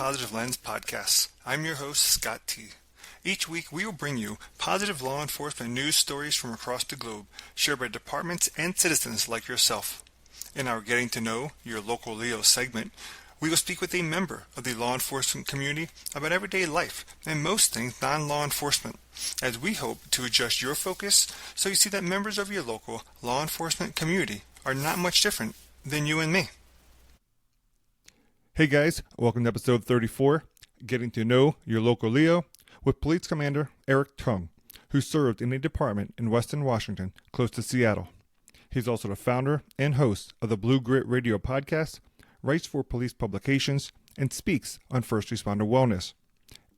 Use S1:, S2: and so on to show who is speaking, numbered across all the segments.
S1: Positive Lens podcast. I'm your host, Scott T. Each week, we will bring you positive law enforcement news stories from across the globe, shared by departments and citizens like yourself. In our Getting to Know Your Local Leo segment, we will speak with a member of the law enforcement community about everyday life and most things non-law enforcement, as we hope to adjust your focus so you see that members of your local law enforcement community are not much different than you and me.
S2: Hey guys, welcome to episode 34, Getting to Know Your Local Leo, with Police Commander Eric Tung, who served in a department in Western Washington, close to Seattle. He's also the founder and host of the Blue Grit Radio podcast, writes for police publications, and speaks on first responder wellness.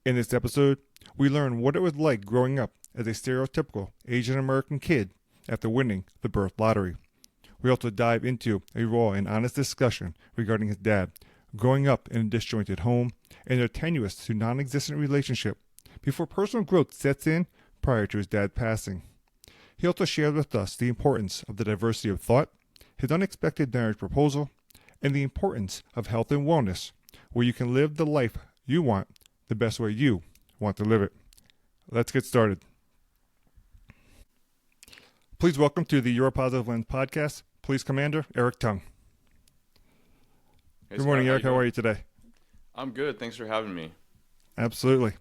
S2: In this episode, we learn what it was like growing up as a stereotypical Asian American kid after winning the birth lottery. We also dive into a raw and honest discussion regarding his dad, growing up in a disjointed home, and their tenuous to non-existent relationship before personal growth sets in prior to his dad passing. He also shared with us the importance of the diversity of thought, his unexpected marriage proposal, and the importance of health and wellness, where you can live the life you want the best way you want to live it. Let's get started. Please welcome to the Your Positive Lens podcast, Police Commander Eric Tung.
S3: Hey,
S2: Good morning,
S3: Scott,
S2: Eric. How are you today?
S3: I'm good. Thanks for having me.
S2: Absolutely.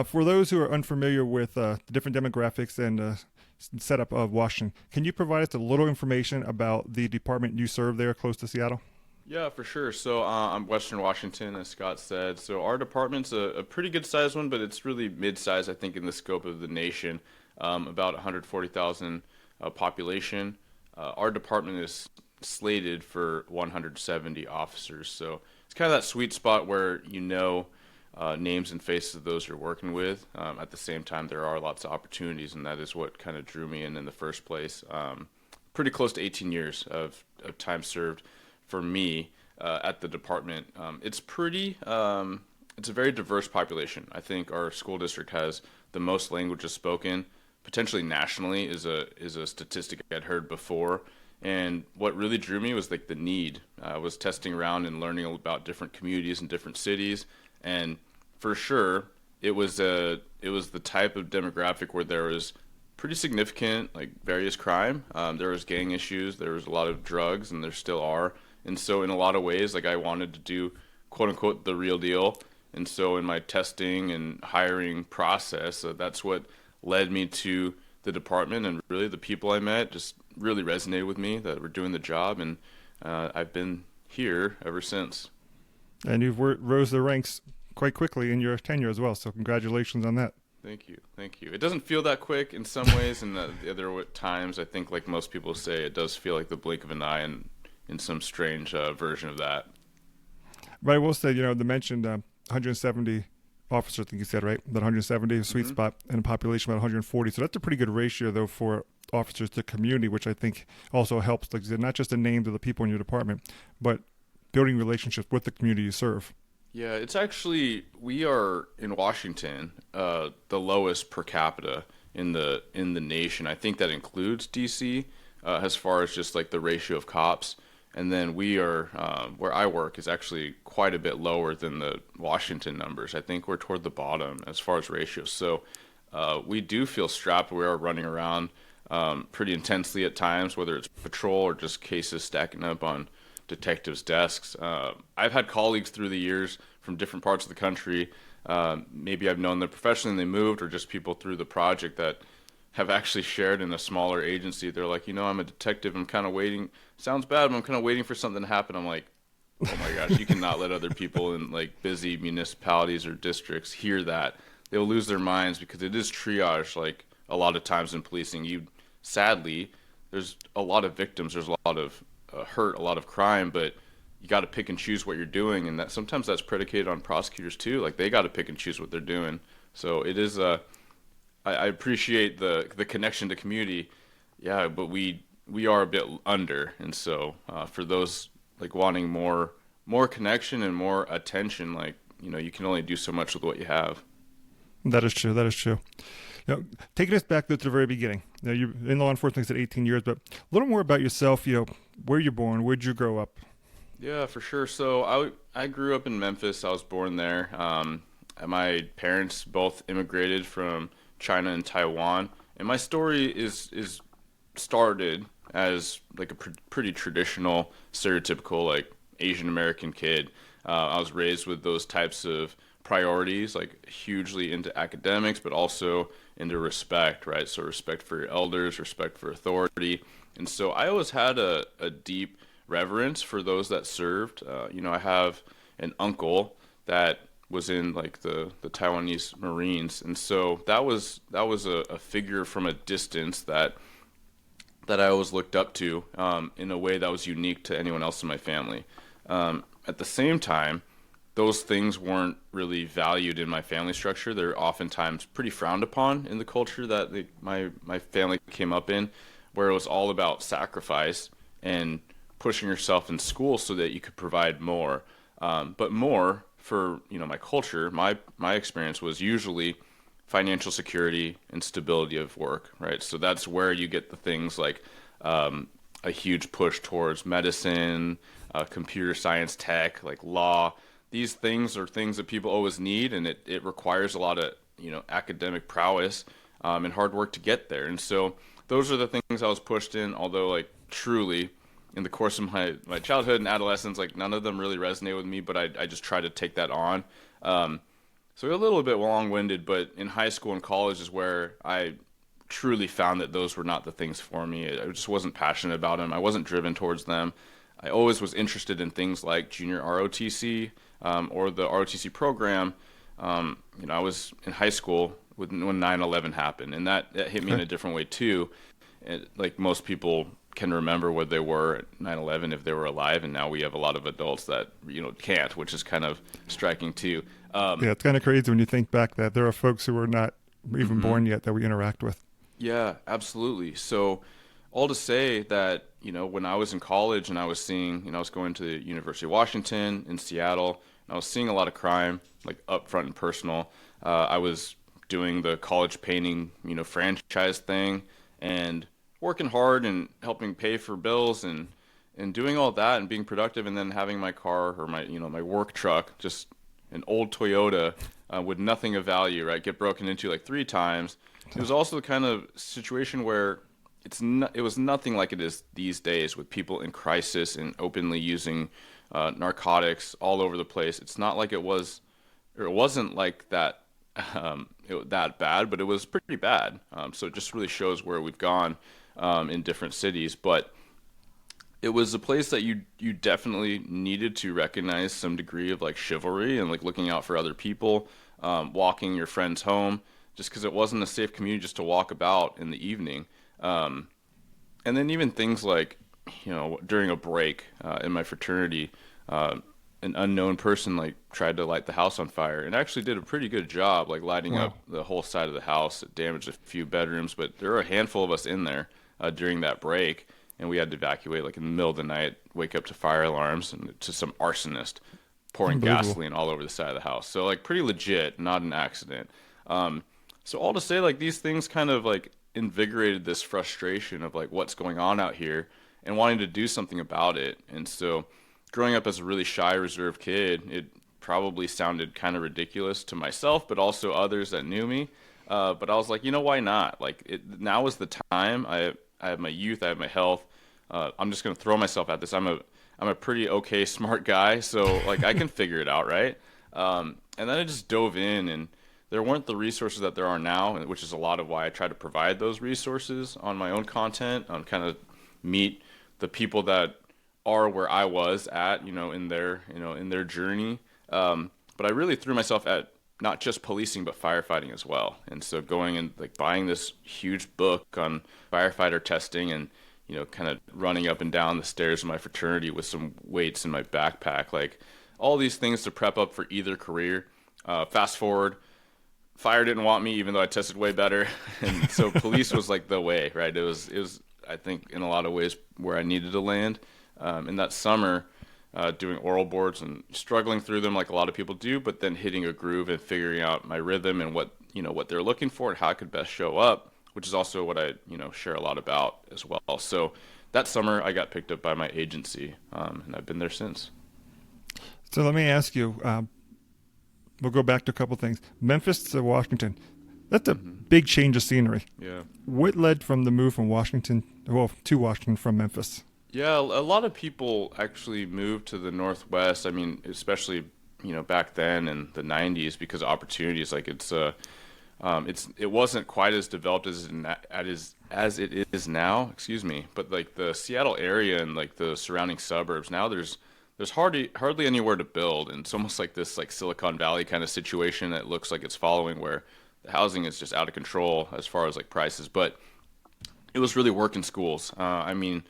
S2: For those who are unfamiliar with the different demographics and setup of Washington, can you provide us a little information about the department you serve there close to Seattle?
S3: Yeah, for sure. So I'm Western Washington, as Scott said. So our department's a pretty good sized one, but it's really mid-sized, I think, in the scope of the nation. About 140,000 population. Our department is slated for 170 officers. So it's kind of that sweet spot where you know names and faces of those you're working with. At the same time, there are lots of opportunities, and that is what kind of drew me in the first place. Pretty close to 18 years of time served for me at the department. It's a very diverse population. I think our school district has the most languages spoken, potentially nationally, is a statistic I'd heard before. And what really drew me was like the need. I was testing around and learning about different communities and different cities, and for sure, it was the type of demographic where there was pretty significant like various crime. There was gang issues, there was a lot of drugs, and there still are. And so in a lot of ways, like I wanted to do quote unquote the real deal. And so in my testing and hiring process, that's what led me to the department, and really the people I met just really resonated with me that were doing the job, and I've been here ever since.
S2: And you've rose the ranks quite quickly in your tenure as well, so congratulations on that.
S3: Thank you. It doesn't feel that quick in some ways, and the other times, I think, like most people say, it does feel like the blink of an eye, and in some strange version of that.
S2: But I will say, the mentioned 170 officers, I think you said, right? That 170 is a sweet spot, and a population about 140. So that's a pretty good ratio, though, for officers to community, which I think also helps, like you said, not just the names of the people in your department, but building relationships with the community you serve.
S3: Yeah, it's actually, we are in Washington, the lowest per capita in the nation. I think that includes DC, as far as just like the ratio of cops. And then we are, where I work is actually quite a bit lower than the Washington numbers. I think we're toward the bottom as far as ratios. So we do feel strapped. We are running around pretty intensely at times, whether it's patrol or just cases stacking up on detectives' desks. I've had colleagues through the years from different parts of the country. Maybe I've known them professionally and they moved, or just people through the project that have actually shared in a smaller agency. They're like, I'm a detective. I'm kind of waiting. Sounds bad, but I'm kind of waiting for something to happen. I'm like, oh my gosh, you cannot let other people in like busy municipalities or districts hear that. They'll lose their minds, because it is triage. Like a lot of times in policing, sadly, there's a lot of victims. There's a lot of hurt, a lot of crime, but you got to pick and choose what you're doing. And that sometimes that's predicated on prosecutors too. Like they got to pick and choose what they're doing. So it is I appreciate the connection to community, yeah, but we are a bit under, and so for those like wanting more connection and more attention, like you can only do so much with what you have.
S2: That is true. Taking us back to the very beginning. You're in law enforcement at 18 years, but a little more about yourself. Where you're born, where'd you grow up?
S3: Yeah, for sure. So I grew up in Memphis. I was born there. My parents both immigrated from China and Taiwan, and my story is started as like a pretty traditional, stereotypical like Asian American kid. I was raised with those types of priorities, like hugely into academics, but also into respect, right? So respect for your elders, respect for authority, and so I always had a deep reverence for those that served. I have an uncle that was in like the Taiwanese Marines, and so that was a figure from a distance that I always looked up to in a way that was unique to anyone else in my family. At the same time, those things weren't really valued in my family structure. They're oftentimes pretty frowned upon in the culture that my family came up in, where it was all about sacrifice and pushing yourself in school so that you could provide more. But more for my culture, my experience was usually financial security and stability of work, right? So that's where you get the things like a huge push towards medicine, computer science, tech, like law. These things are things that people always need, and it requires a lot of academic prowess and hard work to get there. And so those are the things I was pushed in, although like truly in the course of my childhood and adolescence, like none of them really resonate with me, but I just try to take that on. So a little bit long-winded, but in high school and college is where I truly found that those were not the things for me. I just wasn't passionate about them. I wasn't driven towards them. I always was interested in things like junior ROTC or the ROTC program. I was in high school when 9/11 happened, and that hit me in a different way too. And, like most people can remember where they were at 9/11 if they were alive, and now we have a lot of adults that can't, which is kind of striking too.
S2: Yeah, it's kind of crazy when you think back that there are folks who were not even born yet that we interact with.
S3: Yeah, absolutely. So all to say that, when I was in college and I was seeing, I was going to the University of Washington in Seattle, and I was seeing a lot of crime, like upfront and personal. I was doing the college painting, franchise thing and working hard and helping pay for bills and doing all that and being productive, and then having my car or my work truck, just an old Toyota with nothing of value, right, get broken into like 3 times. It was also the kind of situation where it was nothing like it is these days with people in crisis and openly using narcotics all over the place. It's not like it was, or it wasn't like that that bad, but it was pretty bad. So it just really shows where we've gone in different cities. But it was a place that you definitely needed to recognize some degree of like chivalry and like looking out for other people, walking your friends home, just because it wasn't a safe community just to walk about in the evening. And then even things like, during a break in my fraternity, an unknown person like tried to light the house on fire and actually did a pretty good job, like lighting up the whole side of the house. It damaged a few bedrooms, but there were a handful of us in there during that break, and we had to evacuate like in the middle of the night, wake up to fire alarms and to some arsonist pouring gasoline all over the side of the house. So like pretty legit, not an accident. So all to say, like these things kind of like invigorated this frustration of like what's going on out here and wanting to do something about it. And so growing up as a really shy, reserved kid, it probably sounded kind of ridiculous to myself, but also others that knew me. But I was like, why not? Like now is the time. I have my youth, I have my health. I'm just going to throw myself at this. I'm a pretty okay, smart guy, so like I can figure it out, right? And then I just dove in, and there weren't the resources that there are now, which is a lot of why I try to provide those resources on my own content, on kind of meet the people that are where I was at, in their journey. But I really threw myself at not just policing, but firefighting as well. And so going and like buying this huge book on firefighter testing and, kind of running up and down the stairs of my fraternity with some weights in my backpack, like all these things to prep up for either career. Fast forward, fire didn't want me, even though I tested way better. And so police was like the way, right? It was, I think, in a lot of ways where I needed to land. In that summer, doing oral boards and struggling through them like a lot of people do, but then hitting a groove and figuring out my rhythm and what they're looking for and how I could best show up, which is also what I, share a lot about as well. So that summer I got picked up by my agency, and I've been there since.
S2: So let me ask you, we'll go back to a couple things. Memphis to Washington, that's a big change of scenery.
S3: Yeah.
S2: What led from the move from to Washington from Memphis?
S3: Yeah, a lot of people actually moved to the Northwest. I mean, especially, back then in the 90s because of opportunities. Like it wasn't quite as developed as it is now, excuse me. But like the Seattle area and like the surrounding suburbs, now there's hardly anywhere to build, and it's almost like this like Silicon Valley kind of situation that looks like it's following where the housing is just out of control as far as like prices. But it was really working schools. I mean,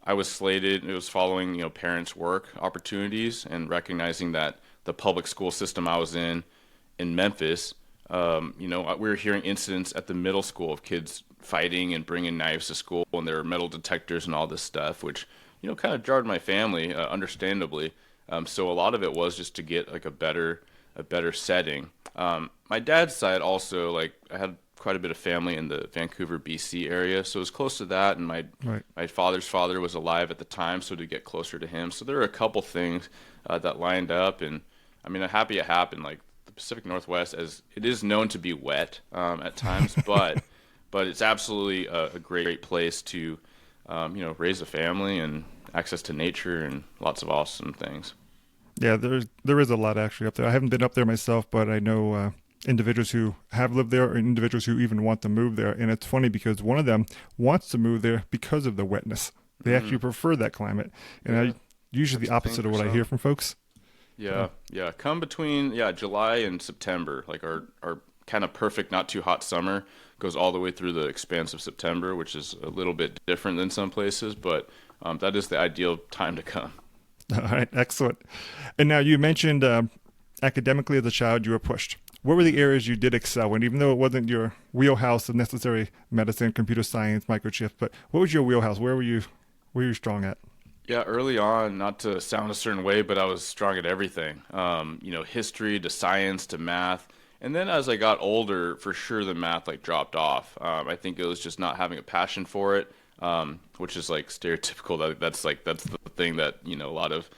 S3: I was slated. It was following parents' work opportunities and recognizing that the public school system I was in Memphis, we were hearing incidents at the middle school of kids fighting and bringing knives to school, and there were metal detectors and all this stuff, which kind of jarred my family, understandably. So a lot of it was just to get like a better setting. My dad's side also, like I had quite a bit of family in the Vancouver, BC area, so it was close to that. And my father's father was alive at the time, so to get closer to him. So there were a couple things that lined up, and I mean, I'm happy it happened. Like the Pacific Northwest, as it is known to be wet at times, but it's absolutely a great place to raise a family and access to nature and lots of awesome things.
S2: Yeah, there is a lot actually up there. I haven't been up there myself, but I know individuals who have lived there and individuals who even want to move there. And it's funny because one of them wants to move there because of the wetness. They actually prefer that climate. And usually the opposite of what I hear from folks.
S3: Yeah. Come between July and September, like our kind of perfect, not too hot summer goes all the way through the expanse of September, which is a little bit different than some places, but that is the ideal time to come.
S2: All right, excellent. And now you mentioned academically as a child you were pushed. What were the areas you did excel in, even though it wasn't your wheelhouse of necessary medicine, computer science, microchips, but what was your wheelhouse? Where were you strong at?
S3: Yeah, early on, not to sound a certain way, but I was strong at everything. History to science to math. And then as I got older, for sure the math like dropped off. I think it was just not having a passion for it, which is like stereotypical. That's the thing that a lot of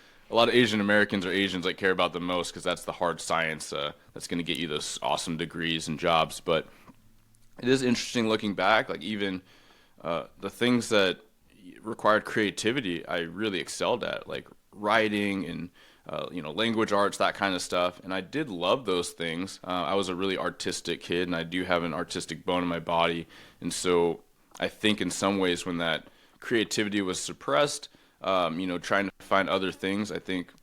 S3: Asian Americans or Asians like care about the most, because that's the hard science that's going to get you those awesome degrees and jobs. But it is interesting looking back, like even the things that required creativity, I really excelled at, like writing and language arts, that kind of stuff. And I did love those things. I was a really artistic kid, and I do have an artistic bone in my body. And so I think in some ways when that creativity was suppressed, trying to find other things, I think,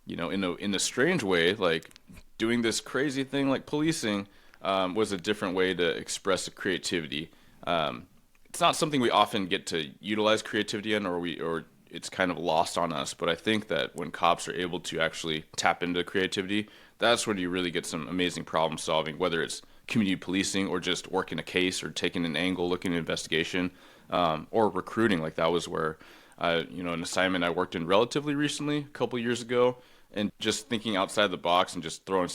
S3: in a strange way, like doing this crazy thing like policing was a different way to express creativity. It's not something we often get to utilize creativity in, or it's kind of lost on us. But I think that when cops are able to actually tap into creativity, that's when you really get some amazing problem solving, whether it's community policing or just working a case or taking an angle, looking at an investigation, or recruiting. Like that was where, an assignment I worked in relatively recently, a couple years ago, and just thinking outside the box and just throwing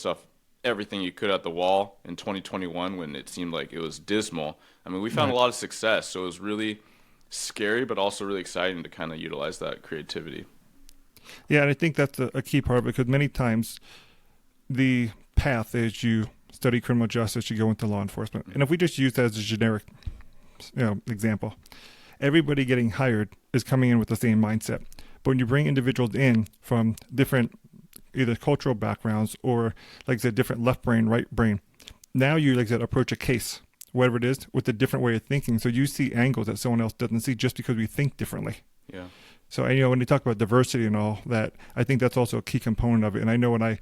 S3: everything you could at the wall in 2021 when it seemed like it was dismal. I mean, we found a lot of success, so it was really scary, but also really exciting to kind of utilize that creativity.
S2: Yeah, and I think that's a key part, because many times the path is you study criminal justice, you go into law enforcement. And if we just use that as a generic example, everybody getting hired is coming in with the same mindset. But when you bring individuals in from different either cultural backgrounds or, like I said, different left brain, right brain, now you, like I said, approach a case, whatever it is, with a different way of thinking. So you see angles that someone else doesn't see just because we think differently.
S3: Yeah.
S2: So, when you talk about diversity and all that, I think that's also a key component of it. And I know when I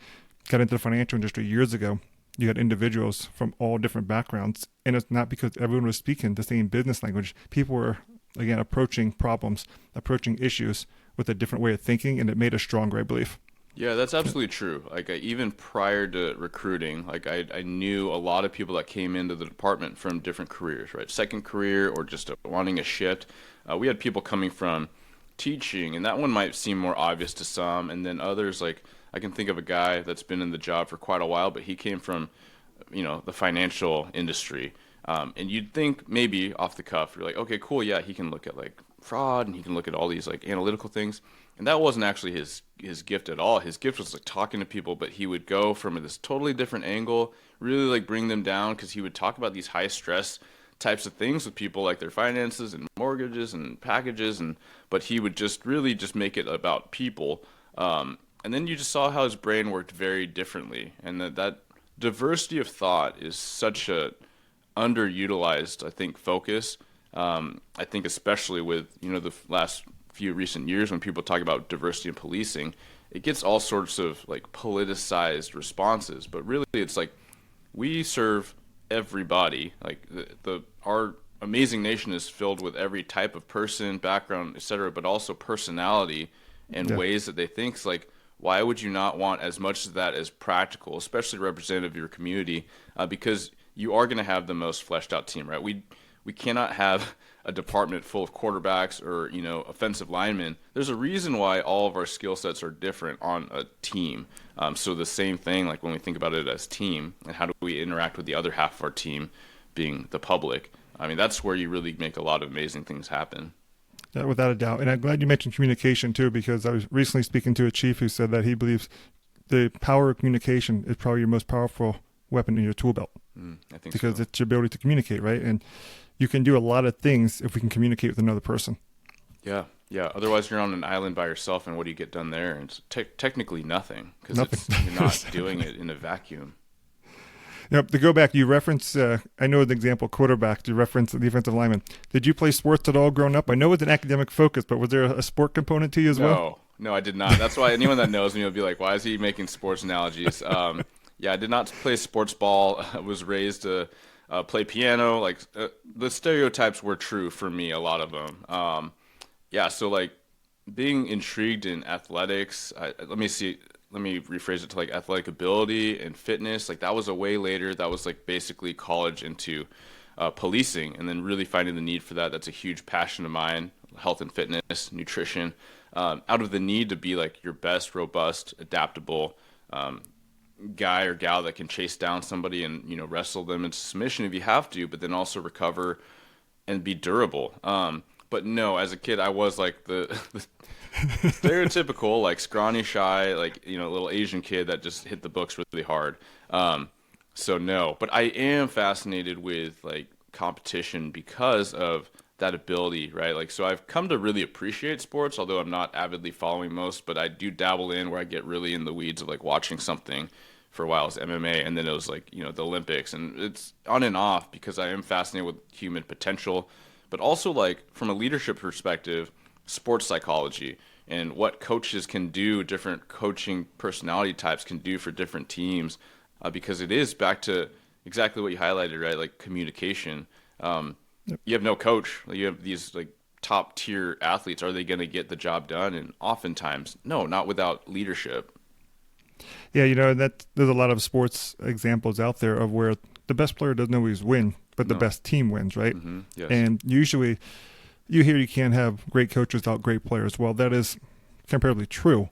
S2: got into the financial industry years ago, you had individuals from all different backgrounds. And it's not because everyone was speaking the same business language. People were, again, approaching problems, approaching issues with a different way of thinking, and it made us stronger, I believe.
S3: Yeah, that's absolutely true. Like even prior to recruiting, like I knew a lot of people that came into the department from different careers, right? Second career or just wanting a shift. We had people coming from teaching, and that one might seem more obvious to some, and then others, like I can think of a guy that's been in the job for quite a while, but he came from, the financial industry. And you'd think maybe off the cuff, you're like, okay, cool, yeah, he can look at like fraud and he can look at all these like analytical things. And that wasn't actually his gift at all. His gift was like talking to people, but he would go from this totally different angle, really like bring them down because he would talk about these high stress types of things with people like their finances and mortgages and packages, and but he would just really just make it about people. And then you just saw how his brain worked very differently, and that diversity of thought is such a underutilized, I think, focus. I think especially with the last few recent years when people talk about diversity in policing, it gets all sorts of like politicized responses. But really, it's like we serve everybody. Like our amazing nation is filled with every type of person, background, etc., but also personality and ways that they think. It's like, why would you not want as much of that as practical, especially representative of your community? Because you are going to have the most fleshed out team, right? We cannot have a department full of quarterbacks or offensive linemen. There's a reason why all of our skill sets are different on a team. So the same thing, like when we think about it as team, and how do we interact with the other half of our team, being the public? I mean, that's where you really make a lot of amazing things happen.
S2: Yeah, without a doubt. And I'm glad you mentioned communication too, because I was recently speaking to a chief who said that he believes the power of communication is probably your most powerful weapon in your tool belt.
S3: I think
S2: because
S3: so.
S2: It's your ability to communicate, right? And you can do a lot of things if we can communicate with another person.
S3: Yeah. Otherwise, you're on an island by yourself, and what do you get done there? And it's technically nothing, because you're not doing it in a vacuum.
S2: Yep. To go back, you reference, I know the example quarterback, you reference the defensive lineman. Did you play sports at all growing up? I know it's an academic focus, but was there a sport component to you as well?
S3: No, I did not. That's why anyone that knows me will be like, why is he making sports analogies? I did not play sports ball. I was raised to play piano. Like the stereotypes were true for me, a lot of them. So like being intrigued in athletics, let me rephrase it to like athletic ability and fitness. Like that was a way later. That was like basically college into policing, and then really finding the need for that. That's a huge passion of mine, health and fitness, nutrition, out of the need to be like your best, robust, adaptable guy or gal that can chase down somebody and wrestle them into submission if you have to, but then also recover and be durable. But no, as a kid, I was like the stereotypical, like scrawny, shy, like little Asian kid that just hit the books really hard. So no, but I am fascinated with like competition because of that ability, right? Like, so I've come to really appreciate sports, although I'm not avidly following most, but I do dabble in where I get really in the weeds of like watching something. For a while it was MMA, and then it was like the Olympics, and it's on and off because I am fascinated with human potential, but also like from a leadership perspective, sports psychology and what coaches can do, different coaching personality types can do for different teams, because it is back to exactly what you highlighted, right? Like communication. You have no coach. You have these like top tier athletes. Are they going to get the job done? And oftentimes, no, not without leadership.
S2: Yeah, there's a lot of sports examples out there of where the best player doesn't always win, but the best team wins, right?
S3: Mm-hmm. Yes.
S2: And usually you hear you can't have great coaches without great players. Well, that is comparatively true.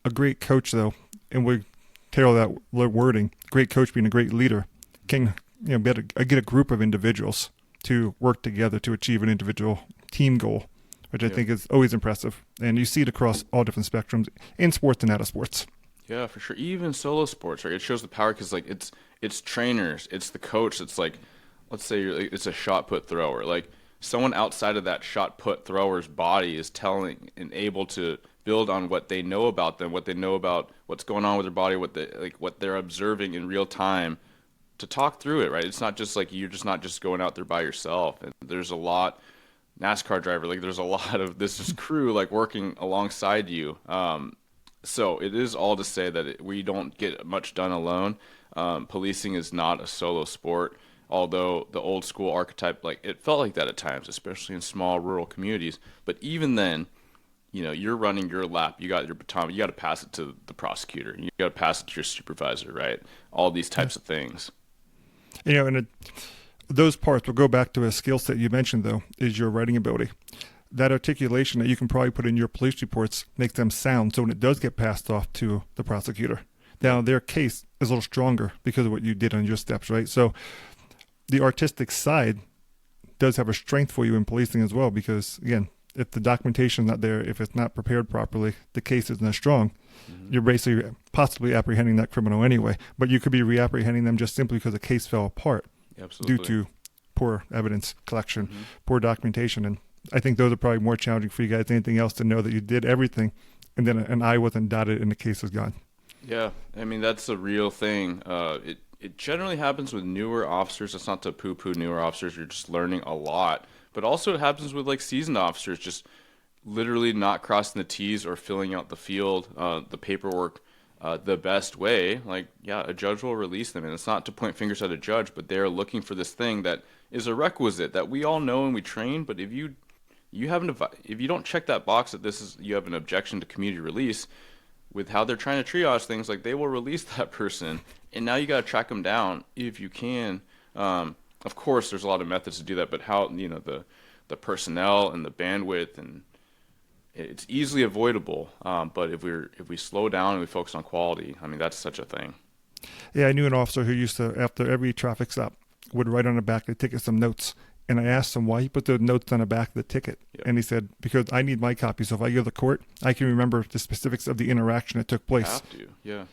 S2: A great coach, though, and we tailor that wording, great coach being a great leader, can get a group of individuals to work together to achieve an individual team goal, which I think is always impressive. And you see it across all different spectrums in sports and out of sports.
S3: Yeah, for sure. Even solo sports, right? It shows the power because, like, it's trainers, it's the coach. It's like, let's say it's a shot put thrower. Like, someone outside of that shot put thrower's body is telling and able to build on what they know about them, what they know about what's going on with their body, what they're observing in real time, to talk through it, right? It's not just like you're just not just going out there by yourself. And there's a lot. NASCAR driver, like, there's a lot of this crew like working alongside you. So it is all to say that we don't get much done alone. Policing is not a solo sport, although the old school archetype, like, it felt like that at times, especially in small rural communities. But even then, you're running your lap, you got your baton, you got to pass it to the prosecutor, you got to pass it to your supervisor, right? All these types of things.
S2: Those parts will go back to a skill set you mentioned, though, is your writing ability. That articulation that you can probably put in your police reports makes them sound, so when it does get passed off to the prosecutor, now their case is a little stronger because of what you did on your steps, right? So the artistic side does have a strength for you in policing as well, because again, if the documentation is not there, if it's not prepared properly, the case isn't as strong. You're basically possibly apprehending that criminal anyway, but you could be reapprehending them just simply because the case fell apart due to poor evidence collection, poor documentation. And I think those are probably more challenging for you guys than anything else, to know that you did everything and then an I wasn't dotted and the case was gone.
S3: Yeah, I mean, that's a real thing. It generally happens with newer officers. It's not to poo-poo newer officers. You're just learning a lot. But also it happens with like seasoned officers, just literally not crossing the T's or filling out the field, the paperwork the best way. Like, yeah, a judge will release them. And it's not to point fingers at a judge, but they're looking for this thing that is a requisite that we all know and we train. But if you don't check that box that you have an objection to community release, with how they're trying to triage things, like they will release that person. And now you got to track them down if you can. Of course, there's a lot of methods to do that, but how, the personnel and the bandwidth, and it's easily avoidable. But if we slow down and we focus on quality, I mean, that's such a thing.
S2: Yeah, I knew an officer who used to, after every traffic stop, would write on the back of the ticket some notes. And I asked him why he put the notes on the back of the ticket. Yep. And he said, because I need my copy. So if I go to the court, I can remember the specifics of the interaction that took place.
S3: Have to, yeah.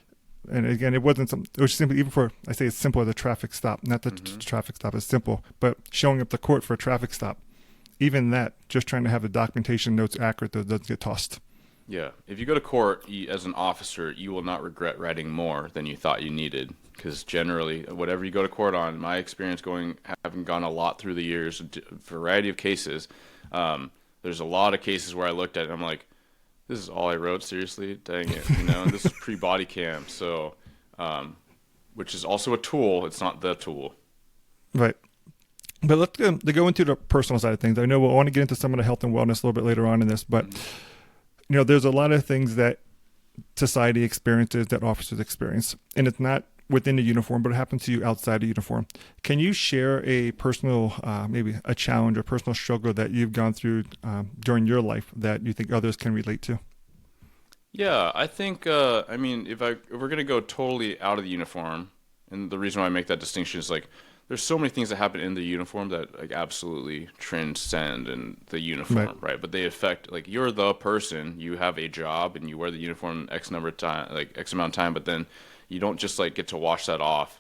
S2: And again, it wasn't something, it was simply, even for, I say it's simple as a traffic stop. Not that traffic stop is simple, but showing up to court for a traffic stop, even that, just trying to have the documentation notes accurate, that doesn't get tossed.
S3: Yeah. If you go to court as an officer, you will not regret writing more than you thought you needed. Because generally, whatever you go to court on, my experience having gone a lot through the years, a variety of cases, there's a lot of cases where I looked at it and I'm like, this is all I wrote, seriously? Dang it. And this is pre-body cam. So, which is also a tool. It's not the tool.
S2: Right. But let's go into the personal side of things. I know we'll want to get into some of the health and wellness a little bit later on in this, but there's a lot of things that society experiences that officers experience, and it's not within the uniform, but it happens to you outside the uniform. Can you share a personal, maybe a challenge or personal struggle that you've gone through during your life that you think others can relate to?
S3: Yeah, I think, if we're going to go totally out of the uniform, and the reason why I make that distinction is like, there's so many things that happen in the uniform that like absolutely transcend in the uniform, right? But they affect, like, you're the person, you have a job and you wear the uniform X number of time, like X amount of time, but then you don't just like get to wash that off.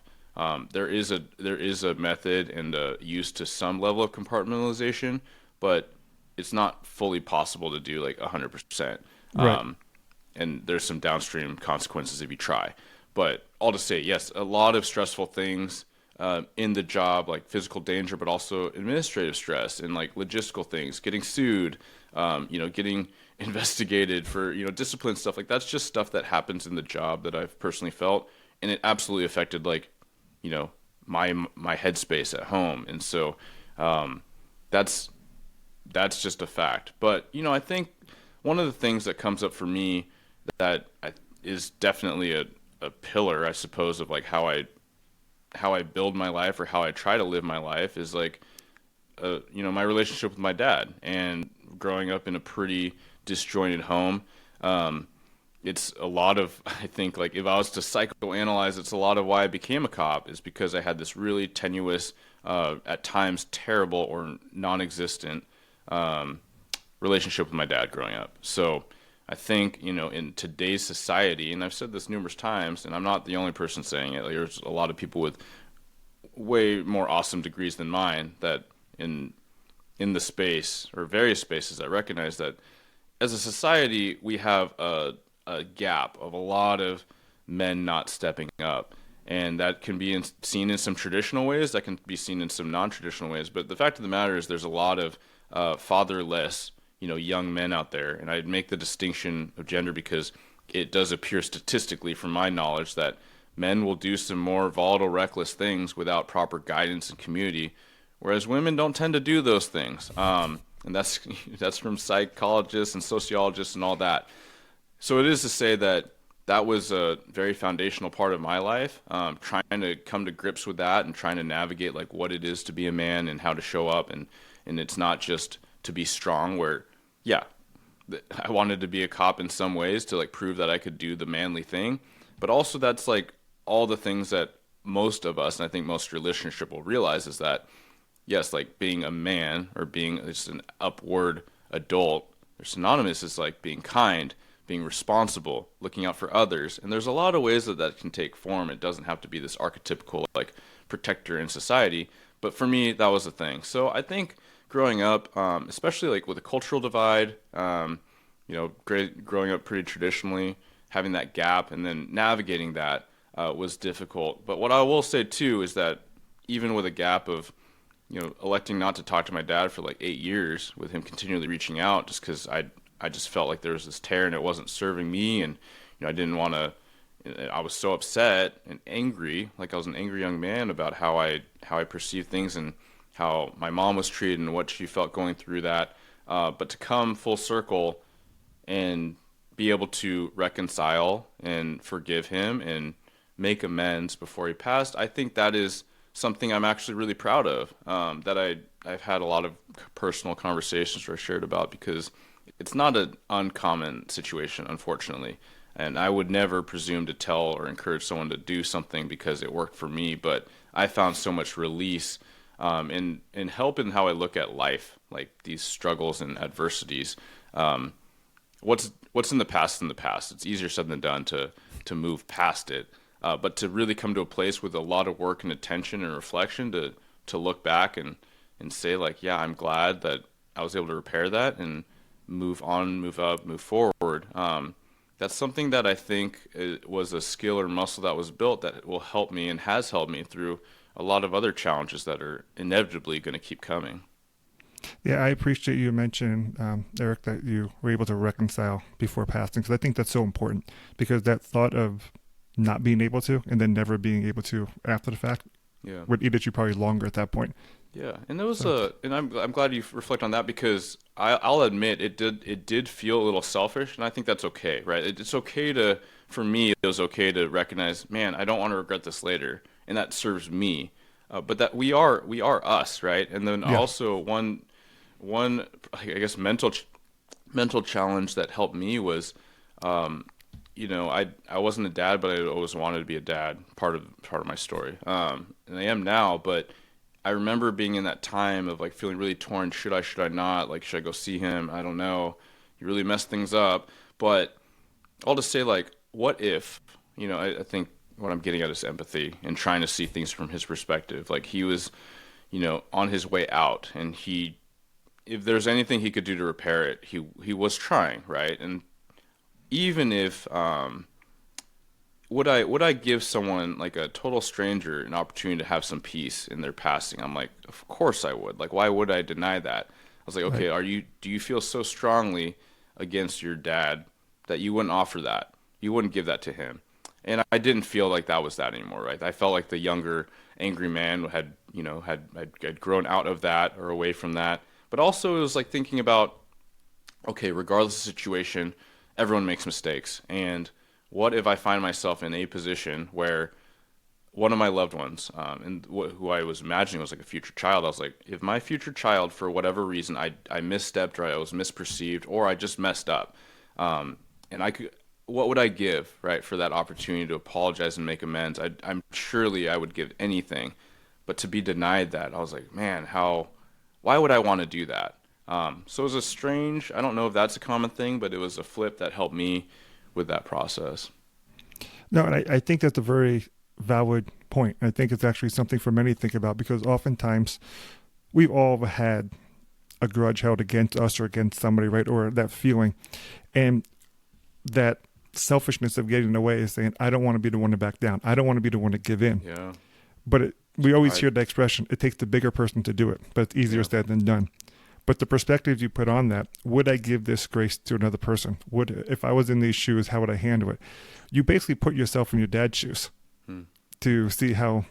S3: There is a method and a use to some level of compartmentalization, but it's not fully possible to do like 100%.
S2: Right.
S3: And there's some downstream consequences if you try. But all to say, yes, a lot of stressful things in the job, like physical danger, but also administrative stress and like logistical things, getting sued, getting investigated for, discipline stuff. Like that's just stuff that happens in the job that I've personally felt. And it absolutely affected like, my headspace at home. And so that's just a fact. But, I think one of the things that comes up for me that is definitely a pillar, I suppose, of like how I build my life or how I try to live my life is like, my relationship with my dad. And growing up in a pretty disjointed home, it's a lot of, I think, like if I was to psychoanalyze, it's a lot of why I became a cop is because I had this really tenuous, at times terrible or non-existent relationship with my dad growing up. So I think, in today's society, and I've said this numerous times, and I'm not the only person saying it, like, there's a lot of people with way more awesome degrees than mine that in the space or various spaces that recognize that as a society, we have a gap of a lot of men not stepping up. And that can be seen in some traditional ways, that can be seen in some non-traditional ways. But the fact of the matter is there's a lot of fatherless young men out there. And I'd make the distinction of gender because it does appear statistically from my knowledge that men will do some more volatile, reckless things without proper guidance and community, whereas women don't tend to do those things. And that's from psychologists and sociologists and all that. So it is to say that was a very foundational part of my life, trying to come to grips with that and trying to navigate like what it is to be a man and how to show up. And it's not just to be strong where, I wanted to be a cop in some ways to like prove that I could do the manly thing, but also that's like all the things that most of us, and I think most relationship will realize, is that yes, like being a man or being just an upward adult, they're synonymous is like being kind, being responsible, looking out for others. And there's a lot of ways that that can take form. It doesn't have to be this archetypical like protector in society. But for me, that was the thing. So I think growing up, especially like with a cultural divide, growing up pretty traditionally, having that gap and then navigating that was difficult. But what I will say too is that even with a gap of electing not to talk to my dad for like 8 years, with him continually reaching out, just because I just felt like there was this tear and it wasn't serving me, and I didn't want to. I was so upset and angry, like I was an angry young man about how I perceived things and how my mom was treated and what she felt going through that. But to come full circle and be able to reconcile and forgive him and make amends before he passed, I think that is something I'm actually really proud of, that I've had a lot of personal conversations where I shared about, because it's not an uncommon situation, unfortunately. And I would never presume to tell or encourage someone to do something because it worked for me, but I found so much release in help in how I look at life, like these struggles and adversities. What's in the past is in the past. It's easier said than done to move past it. But to really come to a place with a lot of work and attention and reflection to look back and say like, yeah, I'm glad that I was able to repair that and move on, move up, move forward. That's something that I think was a skill or muscle that was built that will help me and has helped me through a lot of other challenges that are inevitably going to keep coming.
S2: Yeah, I appreciate you mentioning, Eric, that you were able to reconcile before passing, because I think that's so important, because that thought of not being able to and then never being able to after the fact would eat at you probably longer at that point. Yeah, and there was I'm glad you reflect on that, because I'll admit it did feel a little selfish, and I think that's okay, right? It's okay for me, it was okay to recognize, man, I don't want to regret this later, and that serves me. But that we are us, right? And then also one I guess mental challenge that helped me was, I wasn't a dad, but I always wanted to be a dad. Part of my story, and I am now. But I remember being in that time of like feeling really torn. Should I not? Like, should I go see him? I don't know. You really messed things up. But I'll just say, like, what if? I think what I'm getting at is empathy and trying to see things from his perspective. Like, he was, on his way out, and if there's anything he could do to repair it, he was trying, right? And even if would I give someone like a total stranger an opportunity to have some peace in their passing? I'm like, of course I would. Like, why would I deny that? I was like, okay, do you feel so strongly against your dad that you wouldn't offer that? You wouldn't give that to him? And I didn't feel like that was that anymore, right? I felt like the younger angry man had grown out of that or away from that. But also it was like thinking about, okay, regardless of the situation, everyone makes mistakes. And what if I find myself in a position where one of my loved ones, and who I was imagining was like a future child, I was like, if my future child, for whatever reason, I misstepped, or I was misperceived, or I just messed up, and what would I give, right, for that opportunity to apologize and make amends? I'm surely I would give anything, but to be denied that, I was like, man, why would I want to do that? So it was a strange, I don't know if that's a common thing, but it was a flip that helped me with that process. No, and I think that's a very valid point. I think it's actually something for many to think about, because oftentimes we've all had a grudge held against us or against somebody, right? Or that feeling. And that selfishness of getting away is saying, I don't want to be the one to back down. I don't want to be the one to give in.
S3: Yeah.
S2: But we always hear the expression, it takes the bigger person to do it, but it's easier said than done. But the perspective you put on that, would I give this grace to another person? If I was in these shoes, how would I handle it? You basically put yourself in your dad's shoes to see how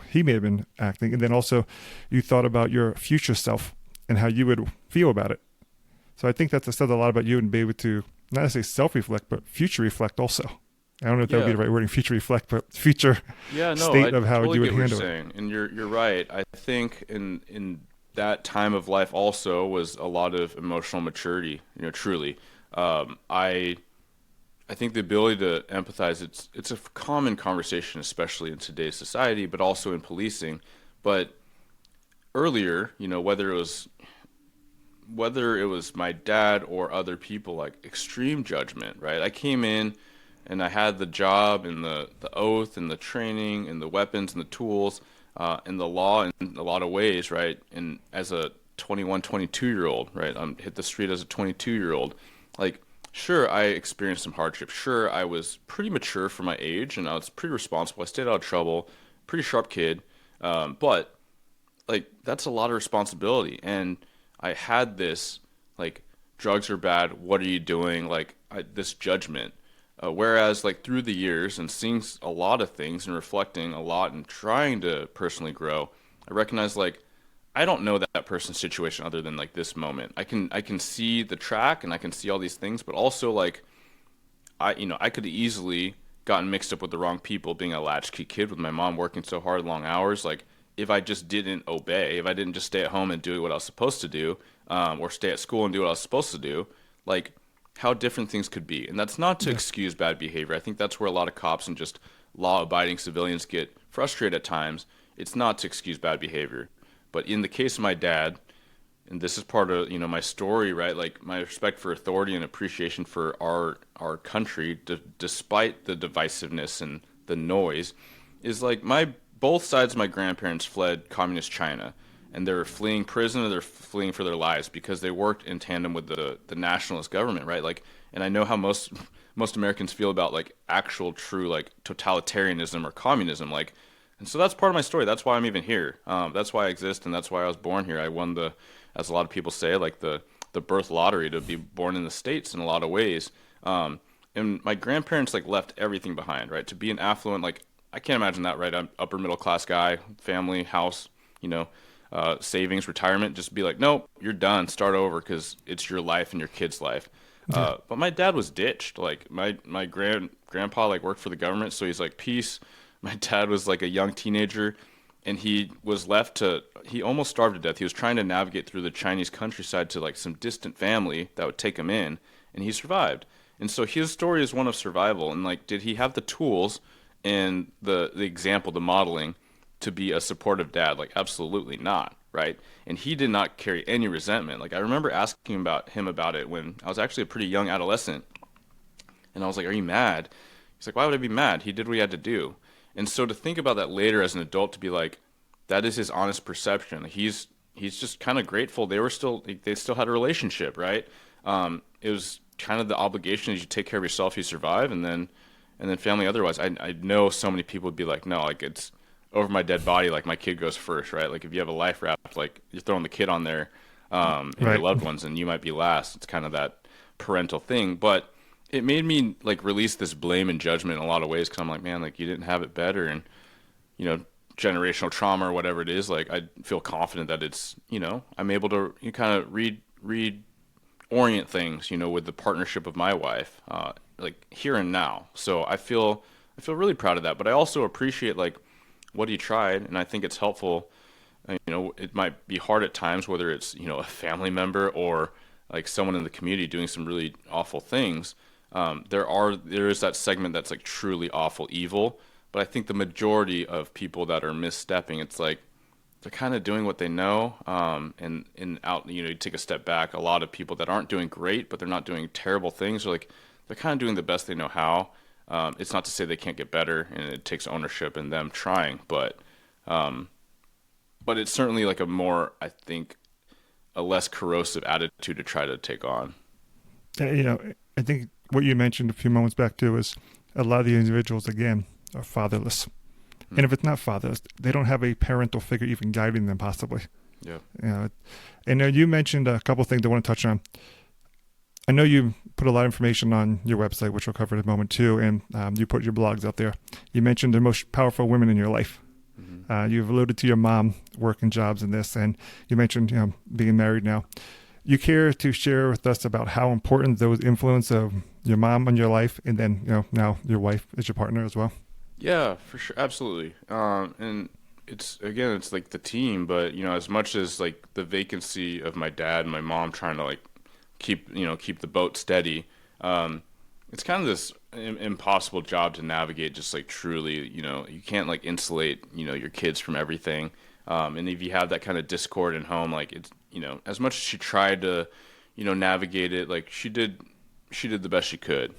S2: he may have been acting. And then also you thought about your future self and how you would feel about it. So I think that says a lot about you, and be able to not necessarily self-reflect, but future reflect also. I don't know if that would be the right wording, future reflect, but future state of how
S3: totally
S2: you would
S3: get what
S2: handle
S3: you're saying. And you're right. I think in that time of life also was a lot of emotional maturity, truly. I I think the ability to empathize, it's a common conversation, especially in today's society, but also in policing. But earlier, whether it was my dad or other people, like extreme judgment, right? I came in and I had the job and the oath and the training and the weapons and the tools and the law in a lot of ways, right? And as a 21, 22-year-old, right? I'm hit the street as a 22-year-old. Like, sure, I experienced some hardship. Sure, I was pretty mature for my age and I was pretty responsible. I stayed out of trouble, pretty sharp kid. But like that's a lot of responsibility. And I had this like drugs are bad. What are you doing? Like this judgment. Whereas like through the years and seeing a lot of things and reflecting a lot and trying to personally grow, I recognize like I don't know that person's situation other than like this moment. I can see the track and I can see all these things, but also like I could easily gotten mixed up with the wrong people, being a latchkey kid with my mom working so hard, long hours. Like if I just didn't obey, if I didn't just stay at home and do what I was supposed to do, or stay at school and do what I was supposed to do, like how different things could be. And that's not to excuse bad behavior. I think that's where a lot of cops and just law-abiding civilians get frustrated at times. It's not to excuse bad behavior. But in the case of my dad, and this is part of my story, right? Like my respect for authority and appreciation for our country, despite the divisiveness and the noise, is like both sides of my grandparents fled communist China, and they're fleeing prison or they're fleeing for their lives because they worked in tandem with the nationalist government, right? Like, and I know how most Americans feel about like actual true like totalitarianism or communism, like. And so that's part of my story. That's why I'm even here. That's why I exist, and that's why I was born here. I won as a lot of people say, like the birth lottery to be born in the States in a lot of ways. And my grandparents like left everything behind, right? To be an affluent, like I can't imagine that, right? I'm upper middle class guy, family, house, savings, retirement. Just be like, nope, you're done. Start over because it's your life and your kid's life. But my dad was ditched. Like my grandpa like worked for the government, so he's like peace. My dad was like a young teenager, and he almost starved to death. He was trying to navigate through the Chinese countryside to like some distant family that would take him in, and he survived. And so his story is one of survival. And like, did he have the tools and the example, the modeling to be a supportive dad? Like, absolutely not, right? And he did not carry any resentment. Like, I remember asking him about it when I was actually a pretty young adolescent, and I was like, "Are you mad?" He's like, "Why would I be mad? He did what he had to do." And so to think about that later as an adult, to be like, that is his honest perception. He's just kind of grateful they still had a relationship, right? It was kind of the obligation as you take care of yourself, you survive, and then family otherwise. I know so many people would be like, no, like it's over my dead body, like my kid goes first, right? Like if you have a life raft, like you're throwing the kid on there, and your loved ones, and you might be last. It's kind of that parental thing, but it made me like release this blame and judgment in a lot of ways, because I'm like, man, like you didn't have it better, and generational trauma or whatever it is, like I feel confident that it's I'm able to kind of reorient things with the partnership of my wife, like here and now. So I feel really proud of that, but I also appreciate like what he tried, and I think it's helpful. It might be hard at times, whether it's a family member or like someone in the community doing some really awful things. There is that segment that's like truly awful evil, but I think the majority of people that are misstepping, it's like they're kind of doing what they know, and you take a step back. A lot of people that aren't doing great, but they're not doing terrible things, they're kind of doing the best they know how. It's not to say they can't get better, and it takes ownership in them trying, but it's certainly like I think, a less corrosive attitude to try to take on.
S2: I think what you mentioned a few moments back too is a lot of the individuals, again, are fatherless. Mm-hmm. And if it's not fatherless, they don't have a parental figure even guiding them, possibly.
S3: Yeah.
S2: And you mentioned a couple of things I want to touch on. I know you put a lot of information on your website, which we'll cover in a moment too, and you put your blogs out there. You mentioned the most powerful women in your life. Mm-hmm. You've alluded to your mom working jobs in this, and you mentioned being married now. You care to share with us about how important those influence of your mom on your life, and then now your wife is your partner as well?
S3: Yeah, for sure, absolutely. And it's like the team, but as much as like the vacancy of my dad and my mom trying to like keep the boat steady, it's kind of this impossible job to navigate. Just like truly, you can't like insulate, your kids from everything. And if you have that kind of discord in home, like it's, as much as she tried to, navigate it, like she did the best she could.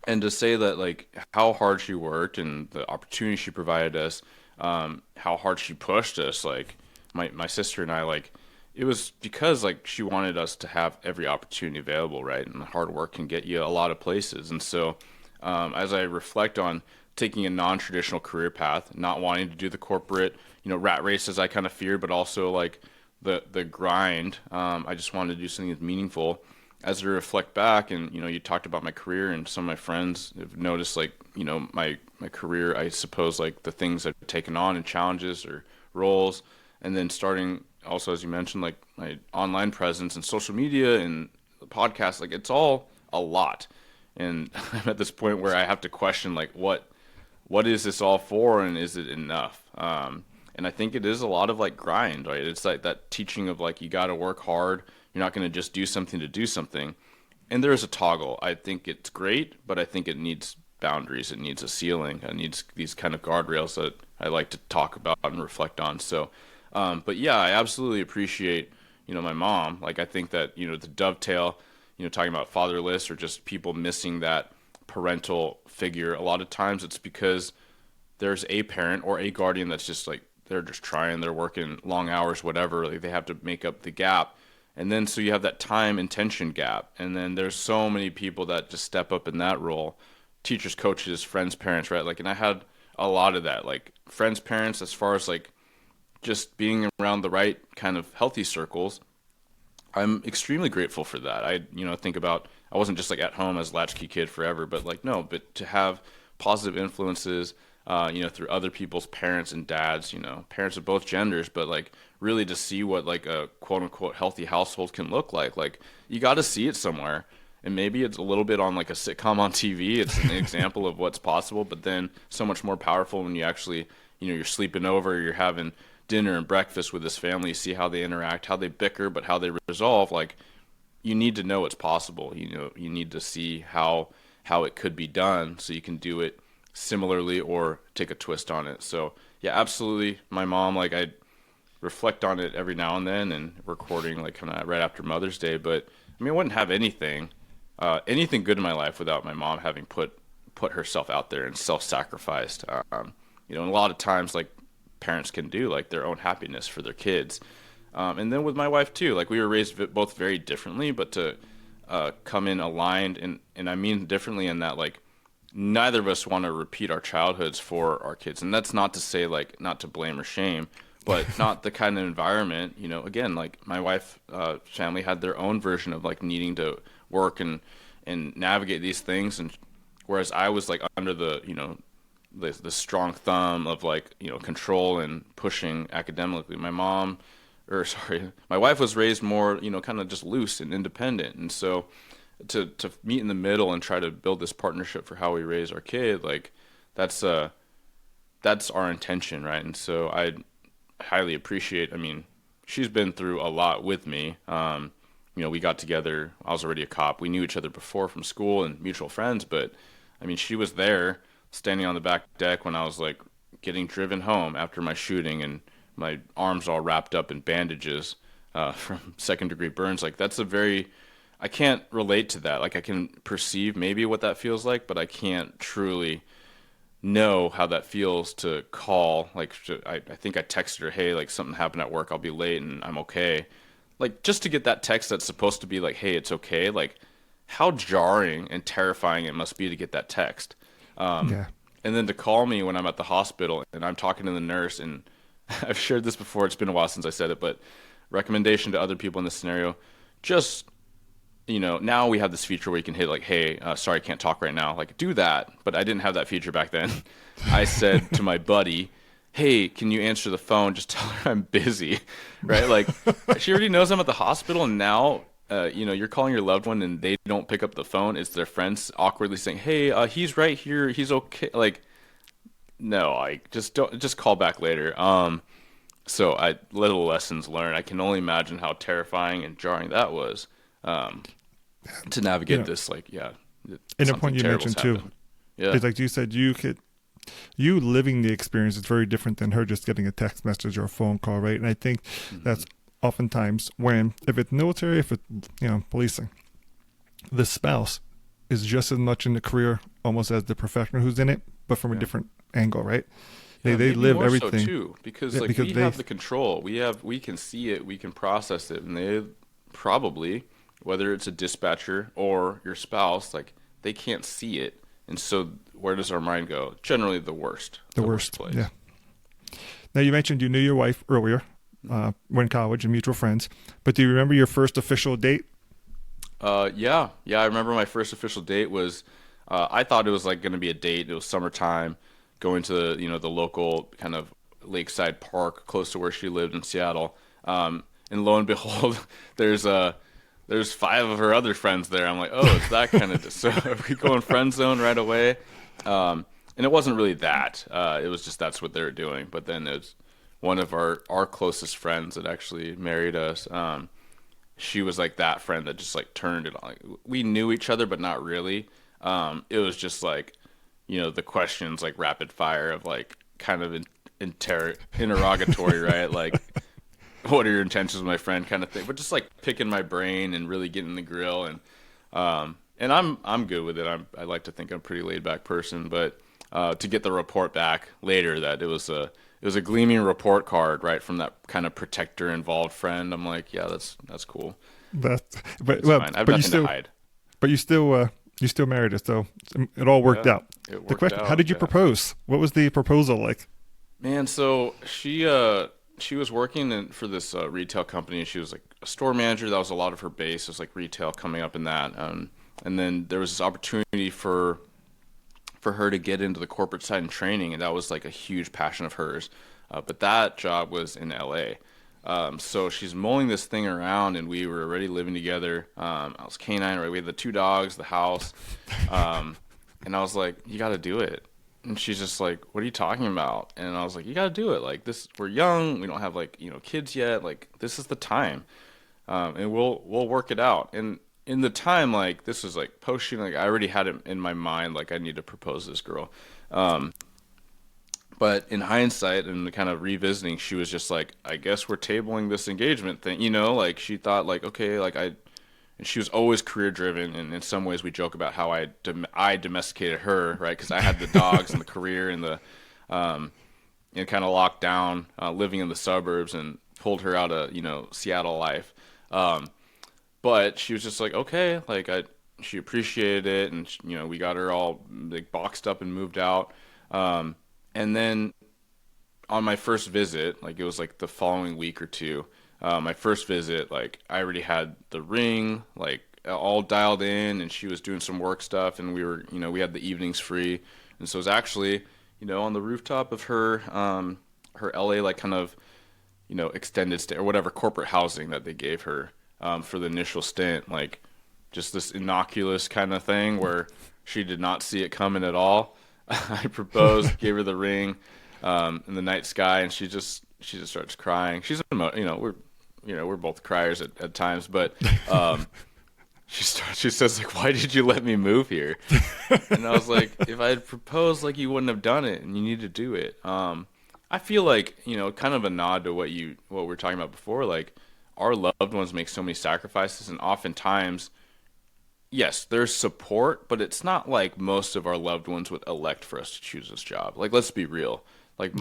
S3: And to say that like how hard she worked and the opportunity she provided us, how hard she pushed us, like my sister and I, like it was because like she wanted us to have every opportunity available, right? And hard work can get you a lot of places. And so, as I reflect on taking a non-traditional career path, not wanting to do the corporate, rat race as I kind of feared, but also like the grind. I just wanted to do something that's meaningful. As I reflect back, and you talked about my career, and some of my friends have noticed, like my career. I suppose like the things I've taken on and challenges or roles, and then starting also, as you mentioned, like my online presence and social media and the podcast. Like it's all a lot, and I'm at this point where I have to question like what is this all for, and is it enough? And I think it is a lot of like grind, right? It's like that teaching of like you got to work hard. You're not going to just do something to do something. And there is a toggle. I think it's great, but I think it needs boundaries. It needs a ceiling. It needs these kind of guardrails that I like to talk about and reflect on. So, but yeah, I absolutely appreciate, my mom. Like I think that, the dovetail, talking about fatherless or just people missing that parental figure. A lot of times it's because there's a parent or a guardian that's just like, they're just trying, they're working long hours, whatever. Like they have to make up the gap. And then so you have that time intention gap. And then there's so many people that just step up in that role. Teachers, coaches, friends, parents, right? Like, and I had a lot of that, like friends, parents, as far as like just being around the right kind of healthy circles. I'm extremely grateful for that. I, think about, I wasn't just like at home as a latchkey kid forever, but like, no, but to have positive influences, through other people's parents and dads, parents of both genders, but like really to see what like a quote unquote healthy household can look like. Like you got to see it somewhere. And maybe it's a little bit on like a sitcom on TV. It's an example of what's possible, but then so much more powerful when you actually, you're sleeping over, you're having dinner and breakfast with this family, you see how they interact, how they bicker, but how they resolve. Like you need to know what's possible. You need to see how it could be done so you can do it similarly or take a twist on it. So yeah, absolutely. My mom, like I reflect on it every now and then, and recording like kind of right after Mother's Day. But I mean, I wouldn't have anything good in my life without my mom having put herself out there and self-sacrificed. And a lot of times like parents can do like their own happiness for their kids. And then with my wife too, like we were raised both very differently, but to come in aligned, and I mean differently in that like neither of us want to repeat our childhoods for our kids. And that's not to say like not to blame or shame, but not the kind of environment, again, like my wife's family had their own version of like needing to work and navigate these things. And whereas I was like under the, the strong thumb of like, control and pushing academically, my wife was raised more, kind of just loose and independent. And so to meet in the middle and try to build this partnership for how we raise our kid, like that's our intention, right? And so I highly appreciate, I mean, she's been through a lot with me. We got together, I was already a cop. We knew each other before from school and mutual friends, but I mean, she was there standing on the back deck when I was like getting driven home after my shooting and my arms all wrapped up in bandages from second-degree burns. Like that's I can't relate to that. Like I can perceive maybe what that feels like, but I can't truly know how that feels to call. Like I think I texted her, hey, like something happened at work, I'll be late and I'm okay. Like just to get that text that's supposed to be like, hey, it's okay. Like how jarring and terrifying it must be to get that text.
S2: Yeah.
S3: And then to call me when I'm at the hospital and I'm talking to the nurse, and I've shared this before, it's been a while since I said it, but recommendation to other people in this scenario, just, now we have this feature where you can hit like, hey, sorry, I can't talk right now. Like do that. But I didn't have that feature back then. I said to my buddy, hey, can you answer the phone? Just tell her I'm busy, right? Like she already knows I'm at the hospital, and now, you're calling your loved one and they don't pick up the phone. It's their friends awkwardly saying, hey, he's right here. He's okay. Like, no, I just call back later. So little lessons learned. I can only imagine how terrifying and jarring that was, to navigate this. Like, yeah.
S2: And the
S3: something
S2: point you
S3: terrible's
S2: mentioned too
S3: happened. Yeah.
S2: is like you said, you living the experience is very different than her just getting a text message or a phone call, right? And I think that's oftentimes when, if it's military, if it's, policing, the spouse is just as much in the career almost as the professional who's in it, but from a different angle, right?
S3: Yeah,
S2: they
S3: maybe
S2: live
S3: more
S2: everything.
S3: so too, because like
S2: because
S3: we have the control. We can see it, we can process it, and they probably, whether it's a dispatcher or your spouse, like they can't see it. And so where does our mind go? Generally the worst.
S2: The worst
S3: place.
S2: Yeah. Now you mentioned you knew your wife earlier, when in college and mutual friends, but do you remember your first official date?
S3: Yeah. I remember my first official date was, I thought it was like going to be a date. It was summertime, going to the local kind of lakeside park close to where she lived in Seattle. And lo and behold, there's 5 of her other friends there. I'm like, oh, it's that kind of. So we go in friend zone right away. And it wasn't really that. It was just that's what they were doing. But then it's one of our closest friends that actually married us. She was like that friend that just like turned it on. Like, we knew each other, but not really. It was just like, the questions like rapid fire of like kind of interrogatory, right? Like, what are your intentions with my friend kind of thing, but just like picking my brain and really getting the grill. And I'm good with it. I like to think I'm a pretty laid back person, but to get the report back later that it was a gleaming report card, right, from that kind of protector involved friend. I'm like, yeah, that's cool.
S2: It's
S3: fine. I have nothing to hide.
S2: But you still married her, so it all worked out.
S3: It worked
S2: the question:
S3: out,
S2: how did you propose? What was the proposal like?
S3: Man, so she was working for this retail company. She was like a store manager. That was a lot of her base. It was like retail coming up in that. And then there was this opportunity for her to get into the corporate side and training, and that was like a huge passion of hers. But that job was in LA. So she's mulling this thing around, and we were already living together. I was canine, right? We had the 2 dogs, the house. And I was like, you got to do it. And she's just like, what are you talking about? And I was like, you got to do it. Like this, we're young. We don't have like, kids yet. Like this is the time. And we'll work it out. And in the time, like this was like post shooting, like I already had it in my mind, like I need to propose to this girl. But in hindsight and kind of revisiting, she was just like, I guess we're tabling this engagement thing, like she thought like, okay, like and she was always career driven. And in some ways we joke about how I domesticated her, right? Cause I had the dogs and the career and the, and kind of locked down, living in the suburbs and pulled her out of, Seattle life. But she was just like, okay, like she appreciated it. And, we got her all like boxed up and moved out. And then on my first visit, like it was like the following week or two, my first visit, like I already had the ring, like all dialed in, and she was doing some work stuff, and we were, we had the evenings free. And so it was actually, on the rooftop of her LA, like kind of, extended stay or whatever corporate housing that they gave her, for the initial stint, like just this innocuous kind of thing where she did not see it coming at all. I proposed, gave her the ring, in the night sky, and she just starts crying. She's we're both criers at times, but she says like, why did you let me move here? And I was like, if I had proposed, like you wouldn't have done it, and you need to do it. I feel like, kind of a nod to what we were talking about before, like our loved ones make so many sacrifices, and oftentimes, yes, there's support, but it's not like most of our loved ones would elect for us to choose this job. Like, let's be real. Like,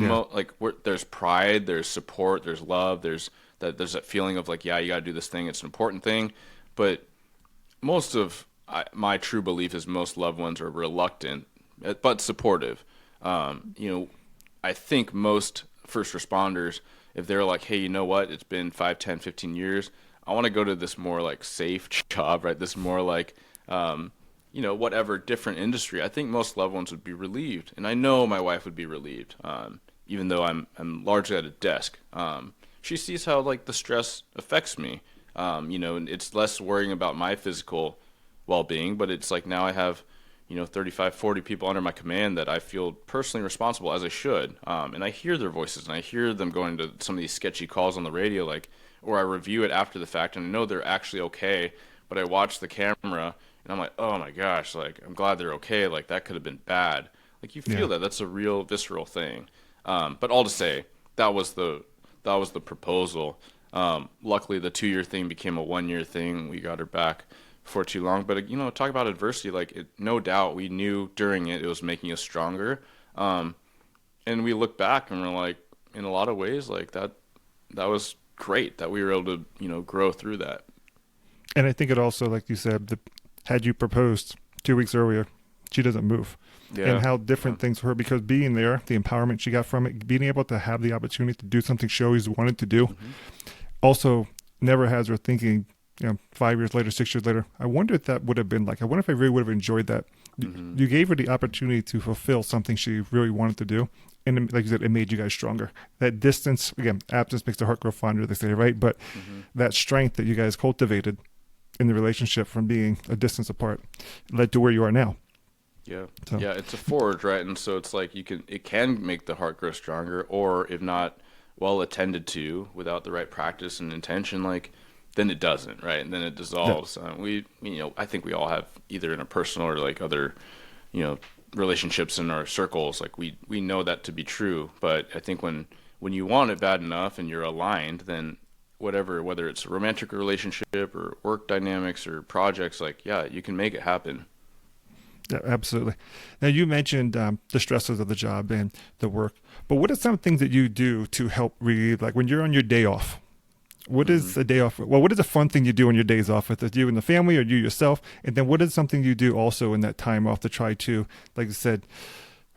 S3: there's pride, there's support, there's love, there's that feeling of like, yeah, you got to do this thing. It's an important thing. But most of my true belief is most loved ones are reluctant, but supportive. I think most first responders, if they're like, hey, you know what? It's been 5, 10, 15 years. I want to go to this more like safe job, right? This more like, whatever different industry. I think most loved ones would be relieved, and I know my wife would be relieved. Even though I'm largely at a desk, she sees how like the stress affects me. And it's less worrying about my physical well-being, but it's like now I have, 35, 40 people under my command that I feel personally responsible, as I should. And I hear their voices, and I hear them going to some of these sketchy calls on the radio, like, or I review it after the fact, and I know they're actually okay, but I watch the camera and I'm like, oh my gosh, like I'm glad they're okay. Like that could have been bad. Like you
S2: Yeah.
S3: feel that that's a real visceral thing. But all to say, that was the proposal. Luckily, the 2 year thing became a 1 year thing. We got her back before too long. But talk about adversity. Like, no doubt, we knew during it was making us stronger. Um, and we look back and we're like, in a lot of ways, like that was great that we were able to grow through that.
S2: And I think it also, like you said, had you proposed 2 weeks earlier, she doesn't move.
S3: Yeah,
S2: And how different things for her, because being there, the empowerment she got from it, being able to have the opportunity to do something she always wanted to do,
S3: hmm
S2: also never has her thinking, 5 years later, 6 years later, I wonder if that would have been like, I wonder if I really would have enjoyed that.
S3: hmm
S2: You gave her the opportunity to fulfill something she really wanted to do. And like you said, it made you guys stronger. That distance, again, absence makes the heart grow fonder, they say, right? But
S3: hmm
S2: that strength that you guys cultivated in the relationship from being a distance apart led to where you are now.
S3: Yeah.
S2: So,
S3: Yeah, it's a forge, right? And so it's like it can make the heart grow stronger, or if not well attended to without the right practice and intention, like then it doesn't, right? And then it
S2: yeah,
S3: dissolves. I think we all have either in a personal or like other, you know, relationships in our circles, like we know that to be true. But I think when you want it bad enough and you're aligned, then whether it's a romantic relationship or work dynamics or projects, like yeah, you can make it happen.
S2: yeah, absolutely. Now, you mentioned the stresses of the job and the work, but what are some things that you do to help relieve, like when you're on your day off? What
S3: hmm
S2: is a day off? Well, what is a fun thing you do on your days off, with you and the family or you yourself? And then what is something you do also in that time off to try to, like I said,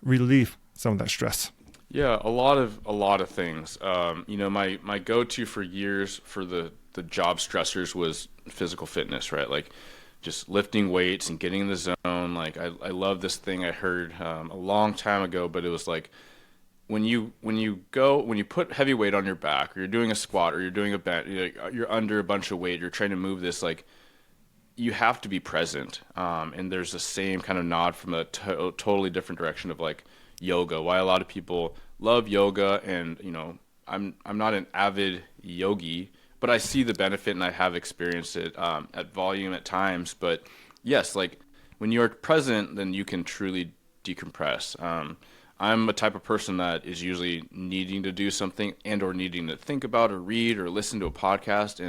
S2: relieve some of that stress?
S3: Yeah, a lot of things. My go-to for years for the job stressors was physical fitness, right? Like just lifting weights and getting in the zone. Like I love this thing I heard a long time ago, but it was like when you put heavy weight on your back, or you're doing a squat, or you're doing a bent, you're under a bunch of weight, you're trying to move this, like you have to be present. And there's the same kind of nod from a totally different direction of like yoga. Why a lot of people love yoga, and I'm not an avid yogi, but I see the benefit and I have experienced it at volume at times. But yes, like when you're present, then you can truly decompress. I'm a type of person that is usually needing to do something and or needing to think about or read or listen to a podcast,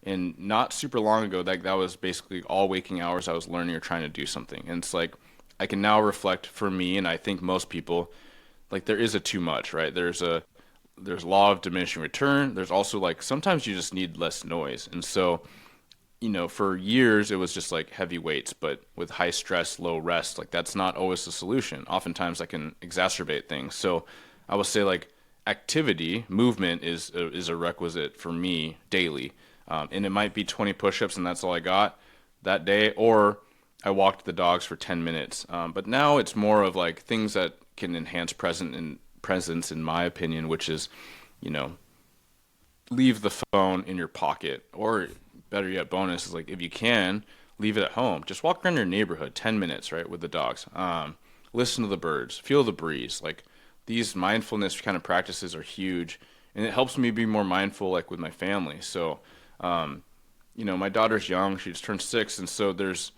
S3: and not super long ago that was basically all waking hours I was learning or trying to do something. And it's like I can now reflect for me, and I think most people, like there is a too much, right? There's law of diminishing return. There's also like sometimes you just need less noise. And so for years it was just like heavy weights, but with high stress, low rest, like that's not always the solution. Oftentimes that can exacerbate things. So I would say like activity, movement is a requisite for me daily. And it might be 20 push-ups and that's all I got that day, or I walked the dogs for 10 minutes. But now it's more of like things that can enhance presence, in my opinion, which is, you know, leave the phone in your pocket, or better yet, bonus is like if you can leave it at home, just walk around your neighborhood 10 minutes, right, with the dogs. Listen to the birds, feel the breeze. Like these mindfulness kind of practices are huge, and it helps me be more mindful, like with my family. So my daughter's young, she just turned 6, and so there's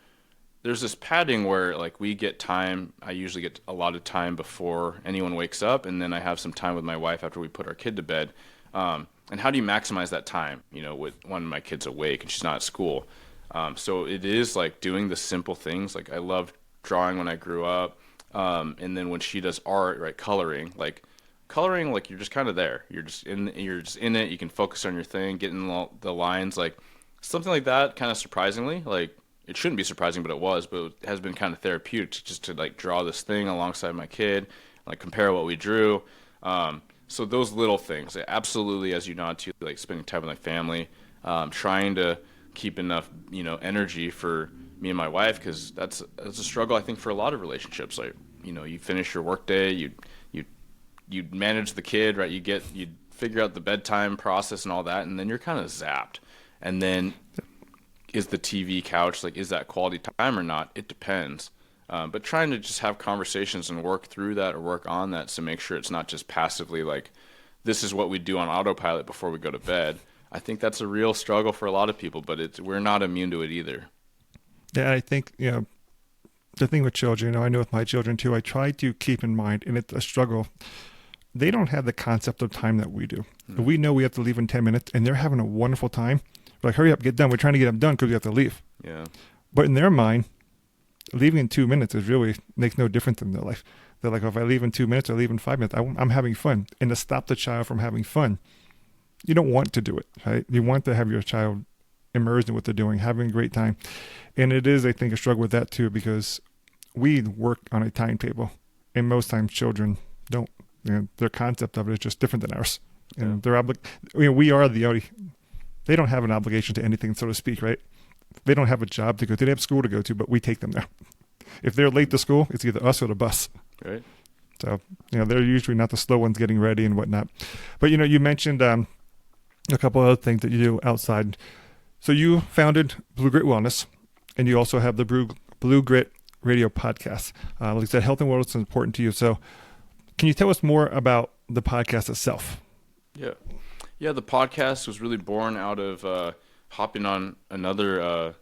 S3: this padding where like we get time. I usually get a lot of time before anyone wakes up, and then I have some time with my wife after we put our kid to bed. And how do you maximize that time, with when my kid's awake and she's not at school? So it is like doing the simple things. Like I loved drawing when I grew up. And then when she does art, right, coloring, like you're just kind of there. You're just in it. You can focus on your thing, getting the lines, like something like that. Kind of surprisingly, like it shouldn't be surprising, but it has been kind of therapeutic just to like draw this thing alongside my kid, like compare what we drew. So those little things, absolutely, as you nod to, like spending time with my family, trying to keep enough, energy for me and my wife, because that's a struggle, I think, for a lot of relationships. Like, you finish your workday, you manage the kid, right? You figure out the bedtime process and all that, and then you're kind of zapped. And then is the TV couch, like, is that quality time or not? It depends. But trying to just have conversations and work through that or work on that to make sure it's not just passively like, this is what we do on autopilot before we go to bed. I think that's a real struggle for a lot of people, but we're not immune to it either.
S2: Yeah, I think, the thing with children, I know with my children too, I try to keep in mind, and it's a struggle. They don't have the concept of time that we do.
S3: Mm.
S2: We know we have to leave in 10 minutes, and they're having a wonderful time. We're like, hurry up, get done. We're trying to get them done because we have to leave.
S3: Yeah.
S2: But in their mind, leaving in 2 minutes makes no difference in their life. They're like, if I leave in 2 minutes or leave in 5 minutes, I'm having fun. And to stop the child from having fun, you don't want to do it, right? You want to have your child immersed in what they're doing, having a great time. And it is, I think, a struggle with that too, because we work on a timetable, and most times children don't. Their concept of it is just different than ours. And their we are the only. They don't have an obligation to anything, so to speak, right? They don't have a job to go to. They have school to go to, but we take them there. If they're late to school, it's either us or the bus.
S3: Right.
S2: So, they're usually not the slow ones getting ready and whatnot. But, you mentioned a couple other things that you do outside. So you founded Blue Grit Wellness, and you also have the Blue Grit Radio podcast. Like I said, health and wellness is important to you. So can you tell us more about the podcast itself?
S3: Yeah. Yeah, the podcast was really born out of hopping on another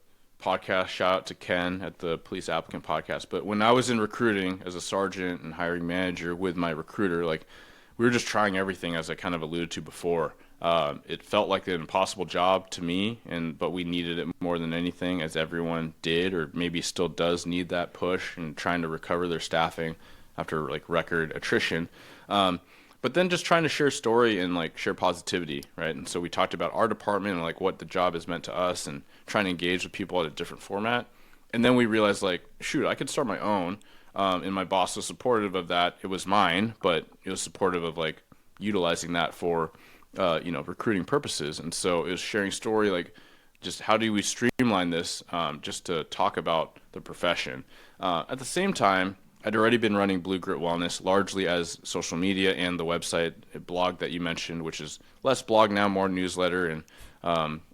S3: podcast. Shout out to Ken at the Police Applicant Podcast. But when I was in recruiting as a sergeant and hiring manager with my recruiter, we were just trying everything, as I kind of alluded to before. It felt like an impossible job to me, but we needed it more than anything, as everyone did, or maybe still does need that push and trying to recover their staffing after record attrition. But then just trying to share story and share positivity, right? And so we talked about our department and what the job has meant to us, and trying to engage with people at a different format. And then we realized shoot, I could start my own. And my boss was supportive of that. It was mine, but it was supportive of utilizing that for recruiting purposes. And so it was sharing story, just how do we streamline this, just to talk about the profession. At the same time, I'd already been running Blue Grit Wellness largely as social media and the website, a blog that you mentioned, which is less blog now, more newsletter, and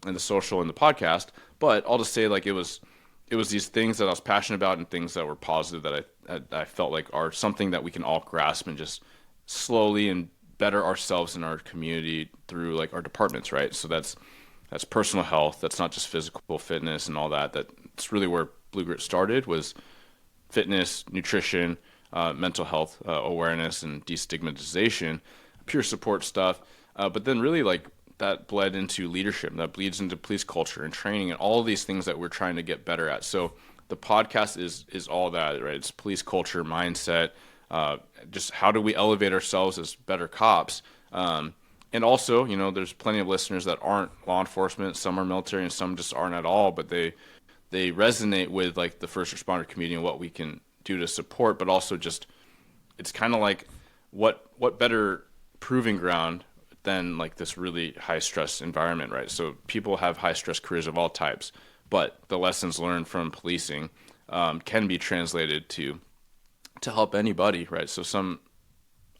S3: the social and the podcast. But all to say, it was these things that I was passionate about and things that were positive that I felt are something that we can all grasp and just slowly and better ourselves in our community through our departments, right? So that's personal health. That's not just physical fitness and all that. That's really where Blue Grit started, was fitness, nutrition, mental health awareness, and destigmatization, peer support stuff. But then really that bled into leadership. That bleeds into police culture and training and all of these things that we're trying to get better at. So the podcast is all that, right? It's police culture, mindset, just how do we elevate ourselves as better cops. And also, there's plenty of listeners that aren't law enforcement. Some are military and some just aren't at all, but they resonate with the first responder community and what we can do to support, but also just, it's kind of what better proving ground than this really high stress environment, right? So people have high stress careers of all types, but the lessons learned from policing can be translated to help anybody, right? So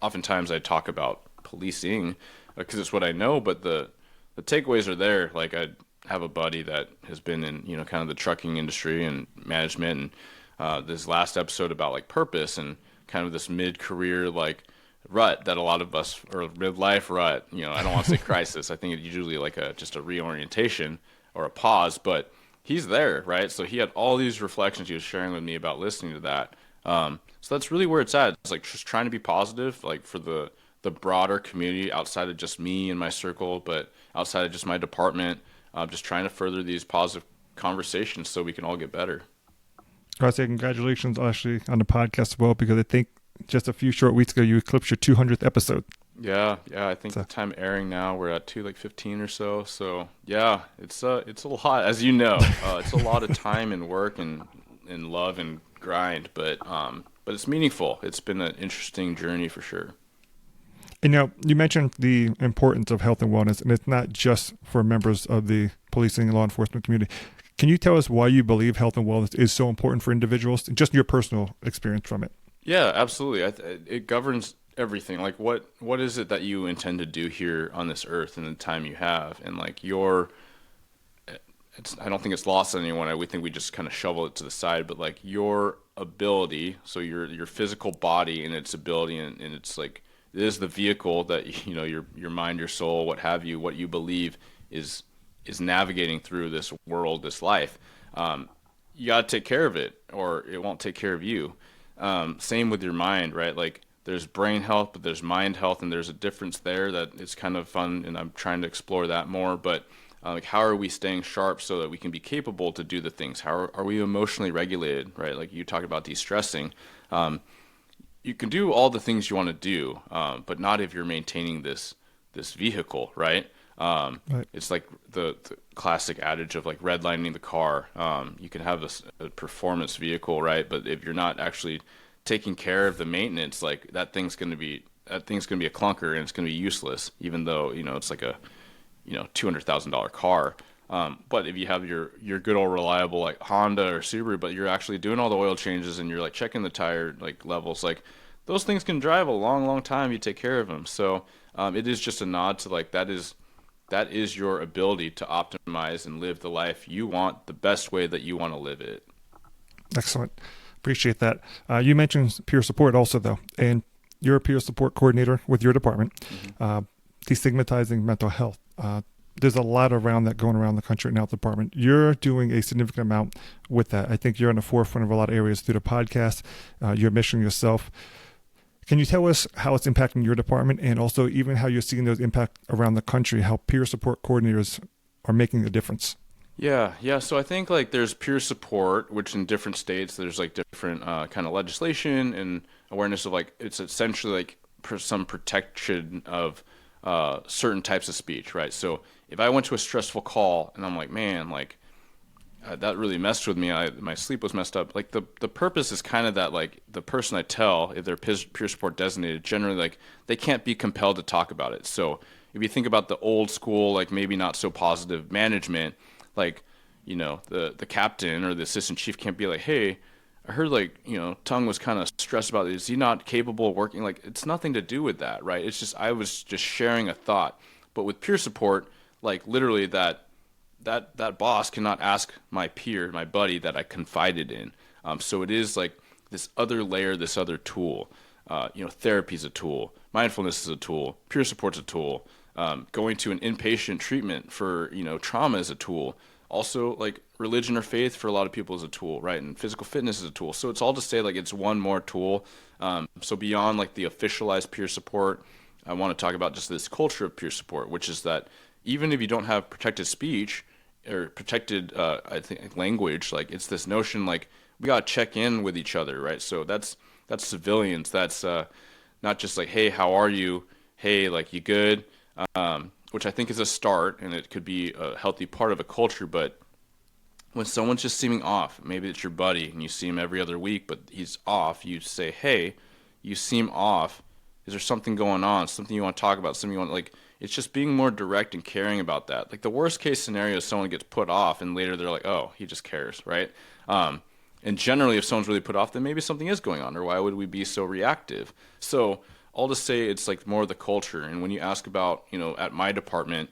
S3: oftentimes I talk about policing because it's what I know, but the takeaways are there. I have a buddy that has been in kind of the trucking industry and management, and this last episode about purpose and kind of this mid-career rut that a lot of us, or midlife rut, I don't want to say crisis. I think it's usually just a reorientation or a pause, but he's there, right? So he had all these reflections he was sharing with me about listening to that. So that's really where it's at. It's just trying to be positive, for the broader community outside of just me and my circle, but outside of just my department, just trying to further these positive conversations so we can all get better.
S2: I say congratulations actually on the podcast as well, because I think just a few short weeks ago you eclipsed your 200th episode.
S3: Yeah. I think the time airing now we're at 215 or so. So yeah, it's a lot, as you know. It's a lot of time and work and love and grind, but it's meaningful. It's been an interesting journey for sure.
S2: And you mentioned the importance of health and wellness, and it's not just for members of the policing and law enforcement community. Can you tell us why you believe health and wellness is so important for individuals, just your personal experience from it?
S3: Yeah, absolutely. It governs everything. What is it that you intend to do here on this earth in the time you have? And I don't think it's lost on anyone. We think we just kind of shovel it to the side, but your ability, so your physical body and its ability, and it's it is the vehicle that your mind, your soul, what have you, what you believe is navigating through this world, this life. you got to take care of it or it won't take care of you. Same with your mind, right? Like there's brain health, but there's mind health, and there's a difference there that is kind of fun, and I'm trying to explore that more. But like, how are we staying sharp so that we can be capable to do the things? How are we emotionally regulated, right? Like you talked about de-stressing. You can do all the things you want to do, but not if you're maintaining this vehicle, right?
S2: Right.
S3: It's like the classic adage of like redlining the car. You can have a performance vehicle, right? But if you're not actually taking care of the maintenance, like that thing's gonna be a clunker and it's gonna be useless, even though it's like a $200,000 car. But if you have your good old reliable like Honda or Subaru, but you're actually doing all the oil changes and you're like checking the tire like levels, like those things can drive a long, long time. You take care of them. So it is just a nod to like that is your ability to optimize and live the life you want the best way that you want to live it.
S2: Excellent. Appreciate that. You mentioned peer support also, though, and you're a peer support coordinator with your department, destigmatizing mental health. There's a lot around that going around the country now, the department. You're doing a significant amount with that. I think you're on the forefront of a lot of areas through the podcast, your mission yourself. Can you tell us how it's impacting your department, and also even how you're seeing those impact around the country, how peer support coordinators are making a difference?
S3: Yeah. So I think like there's peer support, which in different states there's like different kind of legislation and awareness of like it's essentially like some protection of certain types of speech, right? So if I went to a stressful call and I'm like, man, like that really messed with me. My sleep was messed up. Like the purpose is kind of that like the person I tell, if they're peer support designated, generally like they can't be compelled to talk about it. So if you think about the old school, like maybe not so positive management, like the captain or the assistant chief can't be like, hey, I heard like Tung was kind of stressed about it. Is he not capable of working? Like it's nothing to do with that, right? It's just I was just sharing a thought. But with peer support, like literally that boss cannot ask my peer, my buddy that I confided in. So it is like this other layer, this other tool. Therapy is a tool. Mindfulness is a tool. Peer support's a tool. Going to an inpatient treatment for trauma is a tool. Also, like religion or faith for a lot of people is a tool, right? And physical fitness is a tool. So it's all to say like it's one more tool. So beyond like the officialized peer support, I want to talk about just this culture of peer support, which is that even if you don't have protected speech or protected, I think language, like it's this notion like we got to check in with each other, right? So that's civilians. That's not just like, hey, how are you? Hey, like you good? Which I think is a start, and it could be a healthy part of a culture. But when someone's just seeming off, maybe it's your buddy and you see him every other week, but he's off, you say, hey, you seem off. Is there something going on? Something you want to talk about? Something you want, like, it's just being more direct and caring about that. Like the worst case scenario is someone gets put off and later they're like, oh, he just cares, right? And generally if someone's really put off, then maybe something is going on, or why would we be so reactive? So all to say it's like more of the culture. And when you ask about, at my department,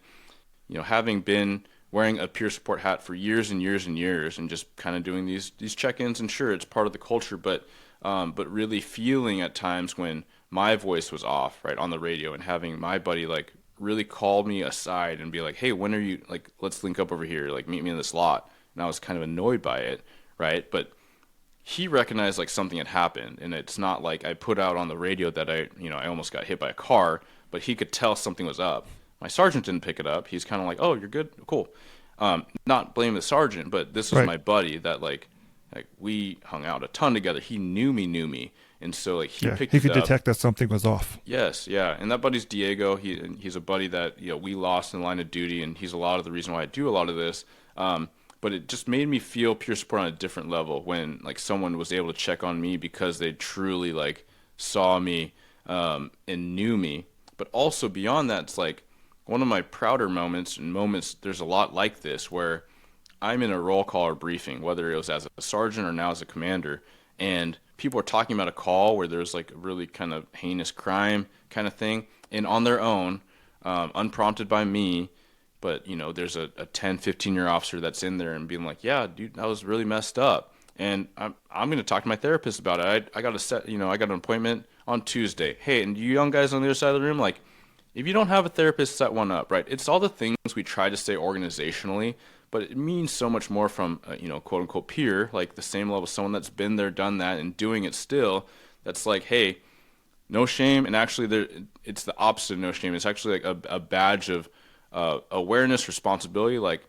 S3: having been wearing a peer support hat for years and years and years and just kind of doing these check-ins, and sure, it's part of the culture, but really feeling at times when my voice was off, right, on the radio, and having my buddy like really call me aside and be like, hey, when are you, like, let's link up over here, like meet me in this lot. And I was kind of annoyed by it, right? But he recognized like something had happened, and it's not like I put out on the radio that I almost got hit by a car, but he could tell something was up. My sergeant didn't pick it up. He's kind of like, oh, you're good, cool. Not blaming the sergeant, but this was
S2: Right.
S3: my buddy that like we hung out a ton together. He knew me, and so like he picked
S2: He
S3: it
S2: could
S3: up.
S2: detect that something was off.
S3: Yes, yeah, and that buddy's Diego. He's a buddy that we lost in line of duty, and he's a lot of the reason why I do a lot of this. But it just made me feel peer support on a different level when like someone was able to check on me because they truly like saw me and knew me. But also beyond that, it's like one of my prouder moments, and moments there's a lot like this where I'm in a roll call or briefing, whether it was as a sergeant or now as a commander, and people are talking about a call where there's like a really kind of heinous crime kind of thing, and on their own, unprompted by me, but there's a 10, 15-year officer that's in there and being like, yeah, dude, that was really messed up, and I'm going to talk to my therapist about it. I got I got an appointment on Tuesday. Hey, and you young guys on the other side of the room, like, if you don't have a therapist, set one up, right? It's all the things we try to say organizationally, but it means so much more from quote unquote peer, like the same level, someone that's been there, done that, and doing it still. That's like, hey, no shame, and actually, it's the opposite of no shame. It's actually like a badge of awareness, responsibility. Like,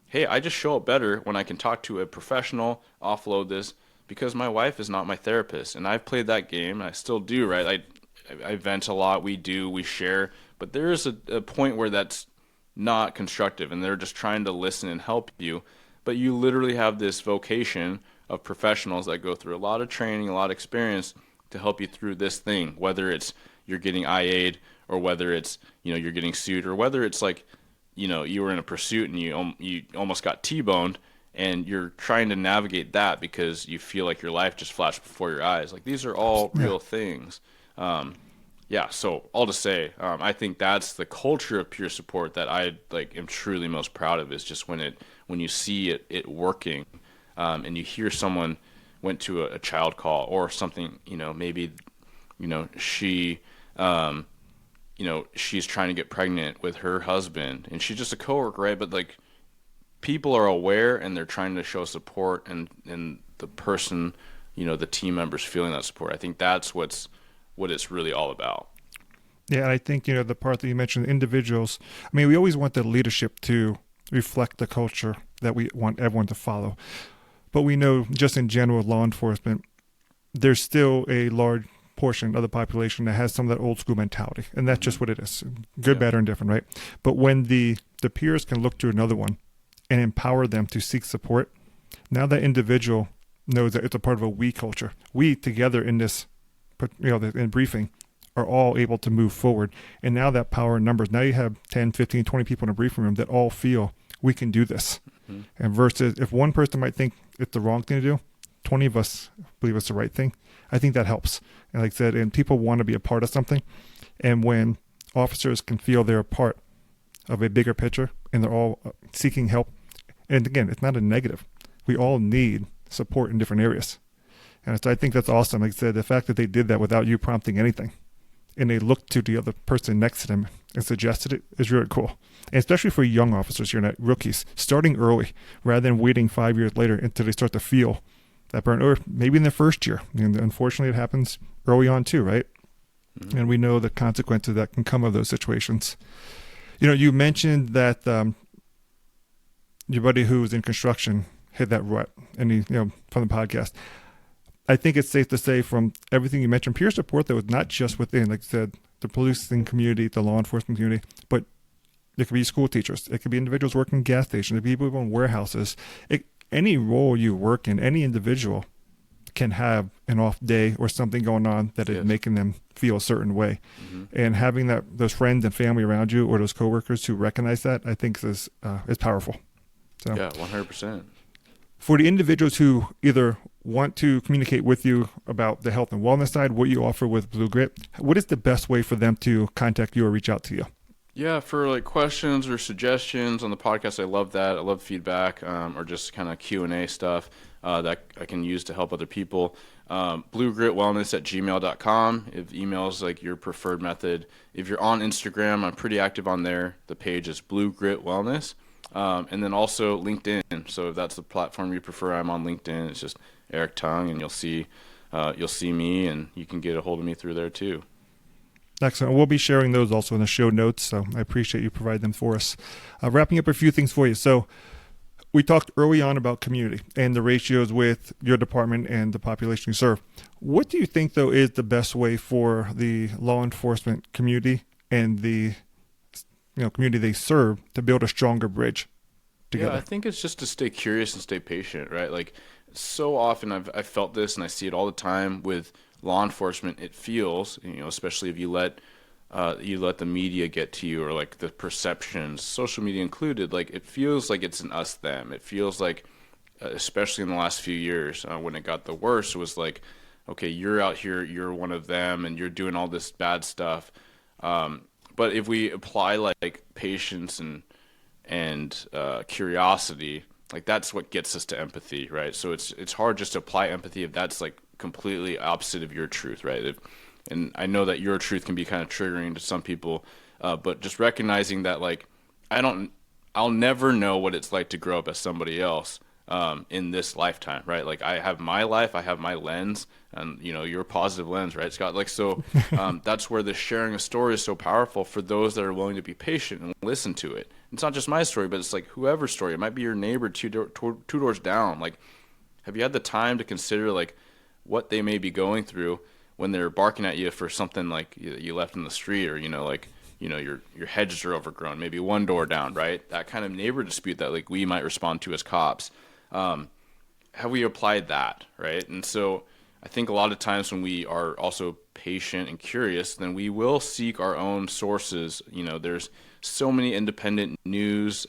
S3: hey, I just show up better when I can talk to a professional, offload this, because my wife is not my therapist, and I've played that game. I still do, right? I vent a lot. We share, but there is a point where that's not constructive, and they're just trying to listen and help you. But you literally have this vocation of professionals that go through a lot of training, a lot of experience to help you through this thing, whether it's you're getting IA'd or whether it's, you're getting sued, or whether it's like, you were in a pursuit and you almost got T-boned, and you're trying to navigate that because you feel like your life just flashed before your eyes. Like, these are all real things. So all to say, I think that's the culture of peer support that I am truly most proud of, is just when you see it working, and you hear someone went to a child call or something, maybe, she, she's trying to get pregnant with her husband, and she's just a coworker, right? But like, people are aware, and they're trying to show support, and the person, the team members feeling that support. I think that's what it's really all about.
S2: Yeah, and I think, the part that you mentioned, individuals, I mean, we always want the leadership to reflect the culture that we want everyone to follow. But we know, just in general, law enforcement, there's still a large portion of the population that has some of that old school mentality. And that's just what it is. Good, bad, or indifferent, right? But when the peers can look to another one and empower them to seek support, now that individual knows that it's a part of a we culture. We together in this, in briefing, are all able to move forward. And now that power in numbers, now you have 10, 15, 20 people in a briefing room that all feel we can do this. Mm-hmm. And versus if one person might think it's the wrong thing to do, 20 of us believe it's the right thing. I think that helps. And like I said, and people want to be a part of something. And when officers can feel they're a part of a bigger picture and they're all seeking help, and again, it's not a negative. We all need support in different areas. And so I think that's awesome. Like I said, the fact that they did that without you prompting anything, and they looked to the other person next to them and suggested it, is really cool. And especially for young officers, you're not rookies, starting early rather than waiting 5 years later until they start to feel that burn, or maybe in their first year. And unfortunately, it happens early on too, right? Mm-hmm. And we know the consequences that can come of those situations. You mentioned that your buddy who was in construction hit that rut, and he, from the podcast. I think it's safe to say, from everything you mentioned, peer support, though, is not just within, like I said, the policing community, the law enforcement community, but it could be school teachers. It could be individuals working in gas stations. It could be people in warehouses. Any role you work in, any individual can have an off day or something going on that is making them feel a certain way. Mm-hmm. And having those friends and family around you, or those coworkers who recognize that, I think is powerful. So,
S3: 100%.
S2: For the individuals who either want to communicate with you about the health and wellness side, what you offer with Blue Grit, what is the best way for them to contact you or reach out to you?
S3: Yeah, for like questions or suggestions on the podcast, I love that. I love feedback, or just kind of Q&A stuff that I can use to help other people. bluegritwellness@gmail.com if email is like your preferred method. If you're on Instagram, I'm pretty active on there. The page is Blue Grit Wellness. And then also LinkedIn. So if that's the platform you prefer, I'm on LinkedIn. It's just Eric Tung, and you'll see me, and you can get a hold of me through there too.
S2: Excellent. We'll be sharing those also in the show notes, so I appreciate you providing them for us. Wrapping up a few things for you. So we talked early on about community and the ratios with your department and the population you serve. What do you think, though, is the best way for the law enforcement community and the community they serve to build a stronger bridge together?
S3: Yeah, I think it's just to stay curious and stay patient, right? Like, so often I've felt this, and I see it all the time with law enforcement. It feels, especially if you let the media get to you, or like the perceptions, social media included, like it feels like it's an us them. It feels like, especially in the last few years, when it got the worst, it was like, okay, you're out here, you're one of them, and you're doing all this bad stuff. But if we apply like patience and curiosity, like that's what gets us to empathy, right? So it's hard just to apply empathy if that's like completely opposite of your truth, right? And I know that your truth can be kind of triggering to some people, but just recognizing that, like, I don't I'll never know what it's like to grow up as somebody else in this lifetime, right? Like I have my life, I have my lens, and your positive lens, right, Scott? Like so, that's where the sharing a story is so powerful for those that are willing to be patient and listen to it. It's not just my story, but it's like whoever's story. It might be your neighbor two doors down. Like, have you had the time to consider like what they may be going through when they're barking at you for something like you left in the street, or your hedges are overgrown, maybe one door down, right? That kind of neighbor dispute that like we might respond to as cops. Have we applied that, right? And so I think a lot of times when we are also patient and curious, then we will seek our own sources. There's so many independent news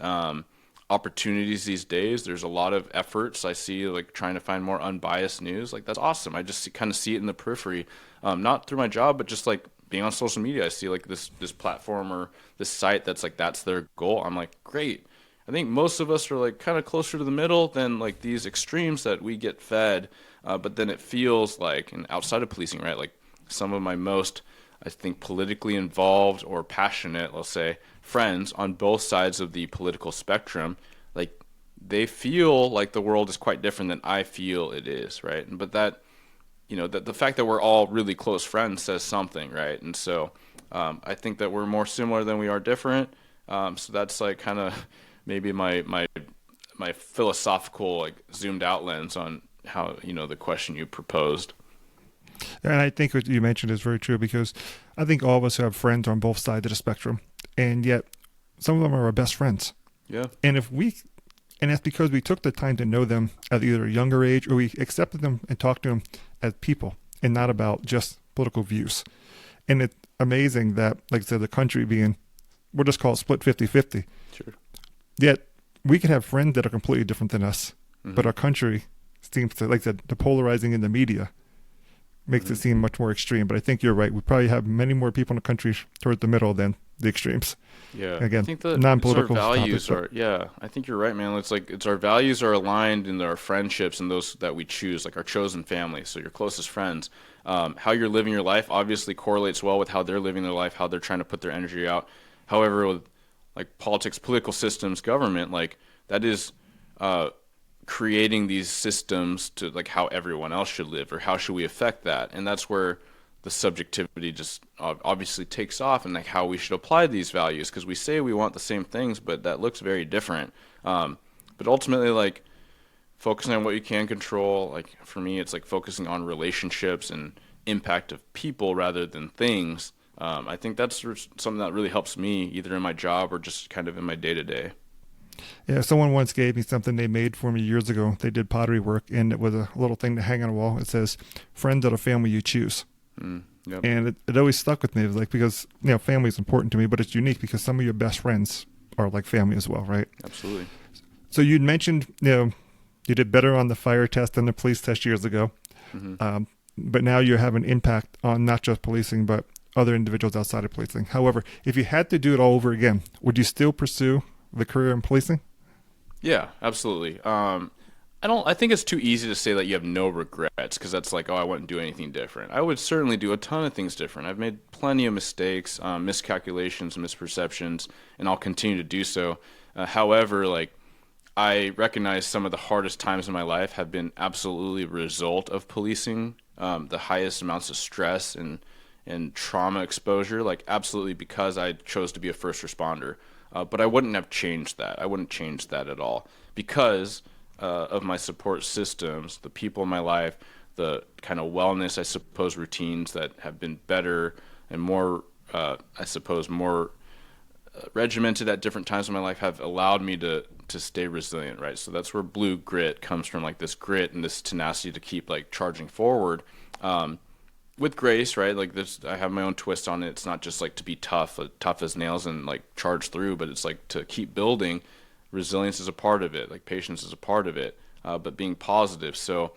S3: opportunities these days. There's a lot of efforts I see, like trying to find more unbiased news. Like that's awesome. I just kind of see it in the periphery, not through my job, but just like being on social media. I see like this platform or this site that's like that's their goal. I'm like, great. I think most of us are like kind of closer to the middle than like these extremes that we get fed. But then it feels like, and outside of policing, right? Like some of my most, I think, politically involved or passionate, let's say, friends on both sides of the political spectrum, like they feel like the world is quite different than I feel it is, right? But that, the fact that we're all really close friends says something, right? And so I think that we're more similar than we are different. So that's like kind of maybe my philosophical, like zoomed out lens on how, the question you proposed.
S2: And I think what you mentioned is very true, because I think all of us have friends on both sides of the spectrum, and yet some of them are our best friends.
S3: Yeah.
S2: And that's because we took the time to know them at either a younger age, or we accepted them and talked to them as people and not about just political views. And it's amazing that, like I said, the country being, we'll just call it split 50-50.
S3: Sure.
S2: Yet we can have friends that are completely different than us, but our country seems to, like I said, the polarizing in the media makes it seem much more extreme. But I think you're right. We probably have many more people in the country towards the middle than the extremes.
S3: Yeah.
S2: Again,
S3: I think the
S2: non-political
S3: values
S2: topics,
S3: I think you're right, man. It's our values are aligned in our friendships and those that we choose, like our chosen family. So your closest friends, how you're living your life obviously correlates well with how they're living their life, how they're trying to put their energy out. However, with like politics, political systems, government, like that is, creating these systems to like how everyone else should live, or how should we affect that. And that's where the subjectivity just obviously takes off, and like how we should apply these values, because we say we want the same things, but that looks very different. But ultimately, like focusing on what you can control, like for me it's like focusing on relationships and impact of people rather than things. I think that's something that really helps me either in my job or just kind of in my day-to-day.
S2: Yeah, someone once gave me something they made for me years ago. They did pottery work, and it was a little thing to hang on a wall. It says, "Friends are the family you choose."
S3: Yep.
S2: And it always stuck with me. It was like, because family is important to me, but it's unique because some of your best friends are like family as well, right?
S3: Absolutely.
S2: So you'd mentioned, you did better on the fire test than the police test years ago, but now you have an impact on not just policing, but other individuals outside of policing. However, if you had to do it all over again, would you still pursue the career in policing?
S3: Yeah, absolutely. I think it's too easy to say that you have no regrets, because that's like, oh, I wouldn't do anything different. I would certainly do a ton of things different. I've made plenty of mistakes, miscalculations, misperceptions, and I'll continue to do so. However, like I recognize some of the hardest times in my life have been absolutely a result of policing, the highest amounts of stress and trauma exposure, like absolutely because I chose to be a first responder. But I wouldn't have changed that. I wouldn't change that at all because of my support systems, the people in my life, the kind of wellness, I suppose, routines that have been better and more, I suppose, more regimented at different times in my life have allowed me to stay resilient, right? So that's where blue grit comes from, like this grit and this tenacity to keep like charging forward. With grace, right? Like this, I have my own twist on it. It's not just like to be tough as nails and like charge through, but it's like to keep building. Resilience is a part of it. Like patience is a part of it, but being positive. So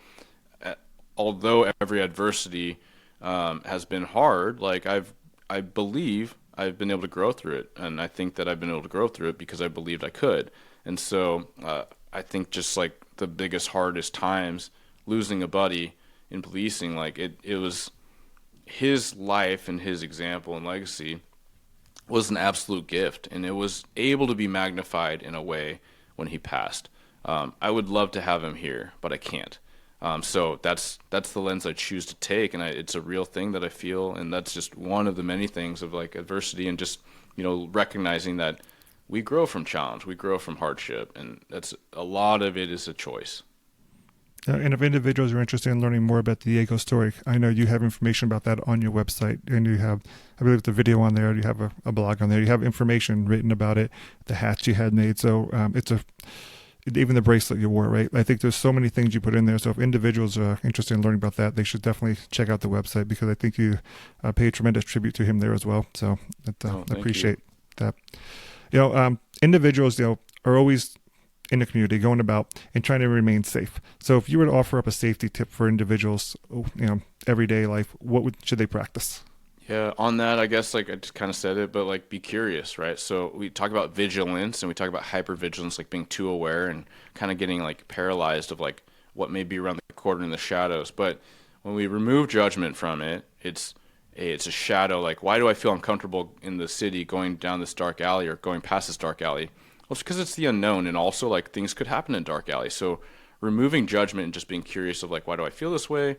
S3: although every adversity has been hard, like I believe I've been able to grow through it. And I think that I've been able to grow through it because I believed I could. And so I think just like the biggest, hardest times, losing a buddy in policing, like it was his life and his example and legacy was an absolute gift, and it was able to be magnified in a way when he passed. I would love to have him here, but I can't. So that's the lens I choose to take, and it's a real thing that I feel, and that's just one of the many things of like adversity and just recognizing that we grow from challenge, we grow from hardship, and that's a lot of it is a choice.
S2: And if individuals are interested in learning more about the Diego story, I know you have information about that on your website, and you have, I believe, the video on there. You have a blog on there. You have information written about it, the hats you had made. So even the bracelet you wore, right? I think there's so many things you put in there. So if individuals are interested in learning about that, they should definitely check out the website, because I think you pay a tremendous tribute to him there as well. So I appreciate that. Individuals, are always in the community going about and trying to remain safe. So if you were to offer up a safety tip for individuals, everyday life, should they practice?
S3: Yeah, on that, I guess, like I just kind of said it, but like be curious, right? So we talk about vigilance and we talk about hypervigilance, like being too aware and kind of getting like paralyzed of like what may be around the corner in the shadows. But when we remove judgment from it, it's a shadow. Like, why do I feel uncomfortable in the city going down this dark alley or going past this dark alley? Well, it's because it's the unknown, and also like things could happen in dark alleys. So removing judgment and just being curious of like, why do I feel this way?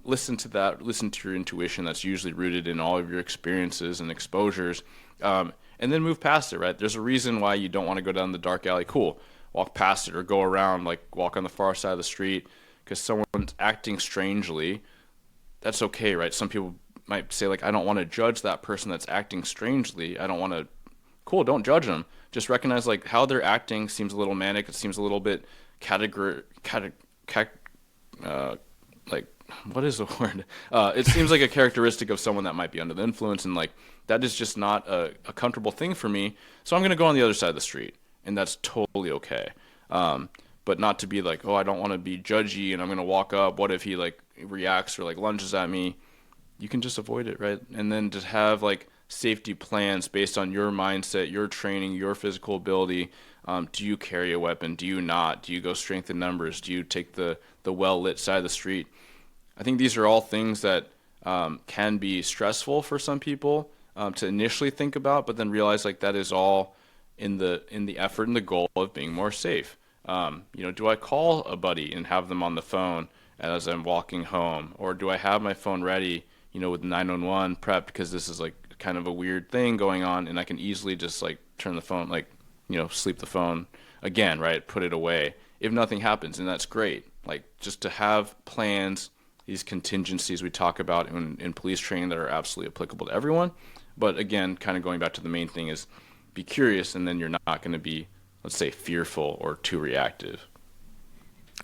S3: Listen to that. Listen to your intuition. That's usually rooted in all of your experiences and exposures, and then move past it. Right? There's a reason why you don't want to go down the dark alley. Cool. Walk past it or go around. Like walk on the far side of the street because someone's acting strangely. That's okay, right? Some people might say like, I don't want to judge that person that's acting strangely. I don't want to. Cool. Don't judge them. Just recognize like how they're acting seems a little manic. It seems a little bit like what is the word? It seems like a characteristic of someone that might be under the influence, and like that is just not a comfortable thing for me. So I'm gonna go on the other side of the street, and that's totally okay. But not to be like, oh, I don't want to be judgy, and I'm gonna walk up. What if he like reacts or like lunges at me? You can just avoid it, right? And then just have like safety plans based on your mindset, your training, your physical ability. Do you carry a weapon? Do you not? Do you go strength in numbers? Do you take the well-lit side of the street? I think these are all things that can be stressful for some people to initially think about, but then realize like that is all in the effort and the goal of being more safe. Do I call a buddy and have them on the phone as I'm walking home, or do I have my phone ready, with 911 prepped because this is like kind of a weird thing going on, and I can easily just like turn the phone, like sleep the phone again, right? Put it away if nothing happens, and that's great. Like just to have plans, these contingencies we talk about in police training that are absolutely applicable to everyone. But again, kind of going back to the main thing is be curious, and then you're not going to be, let's say, fearful or too reactive.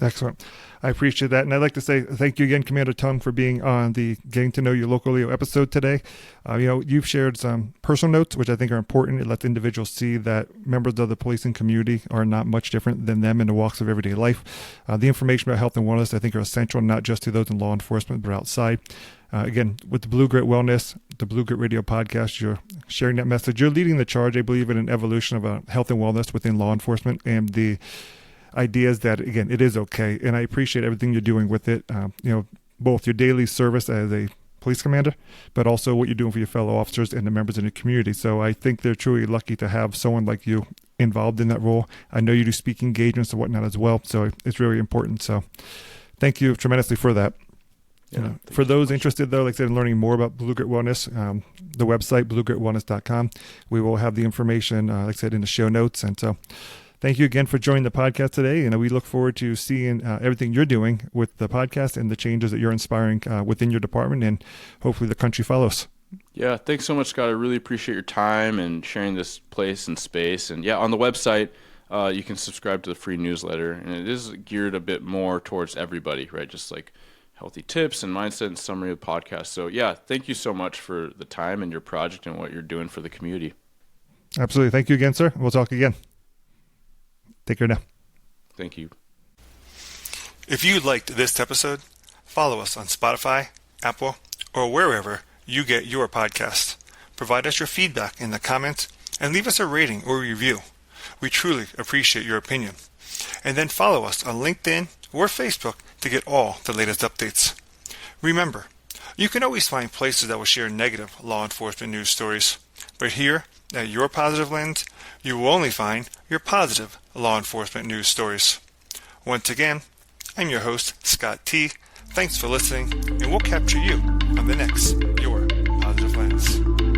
S2: Excellent. I appreciate that. And I'd like to say thank you again, Commander Tung, for being on the Getting to Know Your Local Leo episode today. You've shared some personal notes, which I think are important. It lets individuals see that members of the policing community are not much different than them in the walks of everyday life. The information about health and wellness, I think, are essential, not just to those in law enforcement, but outside. Again, with the Blue Grit Wellness, the Blue Grit Radio podcast, you're sharing that message. You're leading the charge, I believe, in an evolution of health and wellness within law enforcement, and the ideas that, again, it is okay. And I appreciate everything you're doing with it, both your daily service as a police commander, but also what you're doing for your fellow officers and the members in the community. So I think they're truly lucky to have someone like you involved in that role. I know you do speaking engagements and whatnot as well, so it's really important. So thank you tremendously for that. For those interested, though, like I said, in learning more about Blue Grit Wellness, the website, bluegritwellness.com, we will have the information, like I said, in the show notes. And so thank you again for joining the podcast today. And we look forward to seeing everything you're doing with the podcast and the changes that you're inspiring within your department, and hopefully the country follows.
S3: Yeah, thanks so much, Scott. I really appreciate your time and sharing this place and space. And yeah, on the website, you can subscribe to the free newsletter, and it is geared a bit more towards everybody, right? Just like healthy tips and mindset and summary of the podcast. So yeah, thank you so much for the time and your project and what you're doing for the community.
S2: Absolutely. Thank you again, sir. We'll talk again. Take care now.
S3: Thank you.
S1: If you liked this episode, follow us on Spotify, Apple, or wherever you get your podcasts. Provide us your feedback in the comments and leave us a rating or review. We truly appreciate your opinion. And then follow us on LinkedIn or Facebook to get all the latest updates. Remember, you can always find places that will share negative law enforcement news stories, But here, at Your Positive Lens, you will only find your positive law enforcement news stories. Once again, I'm your host, Scott T. Thanks for listening, and we'll capture you on the next Your Positive Lens.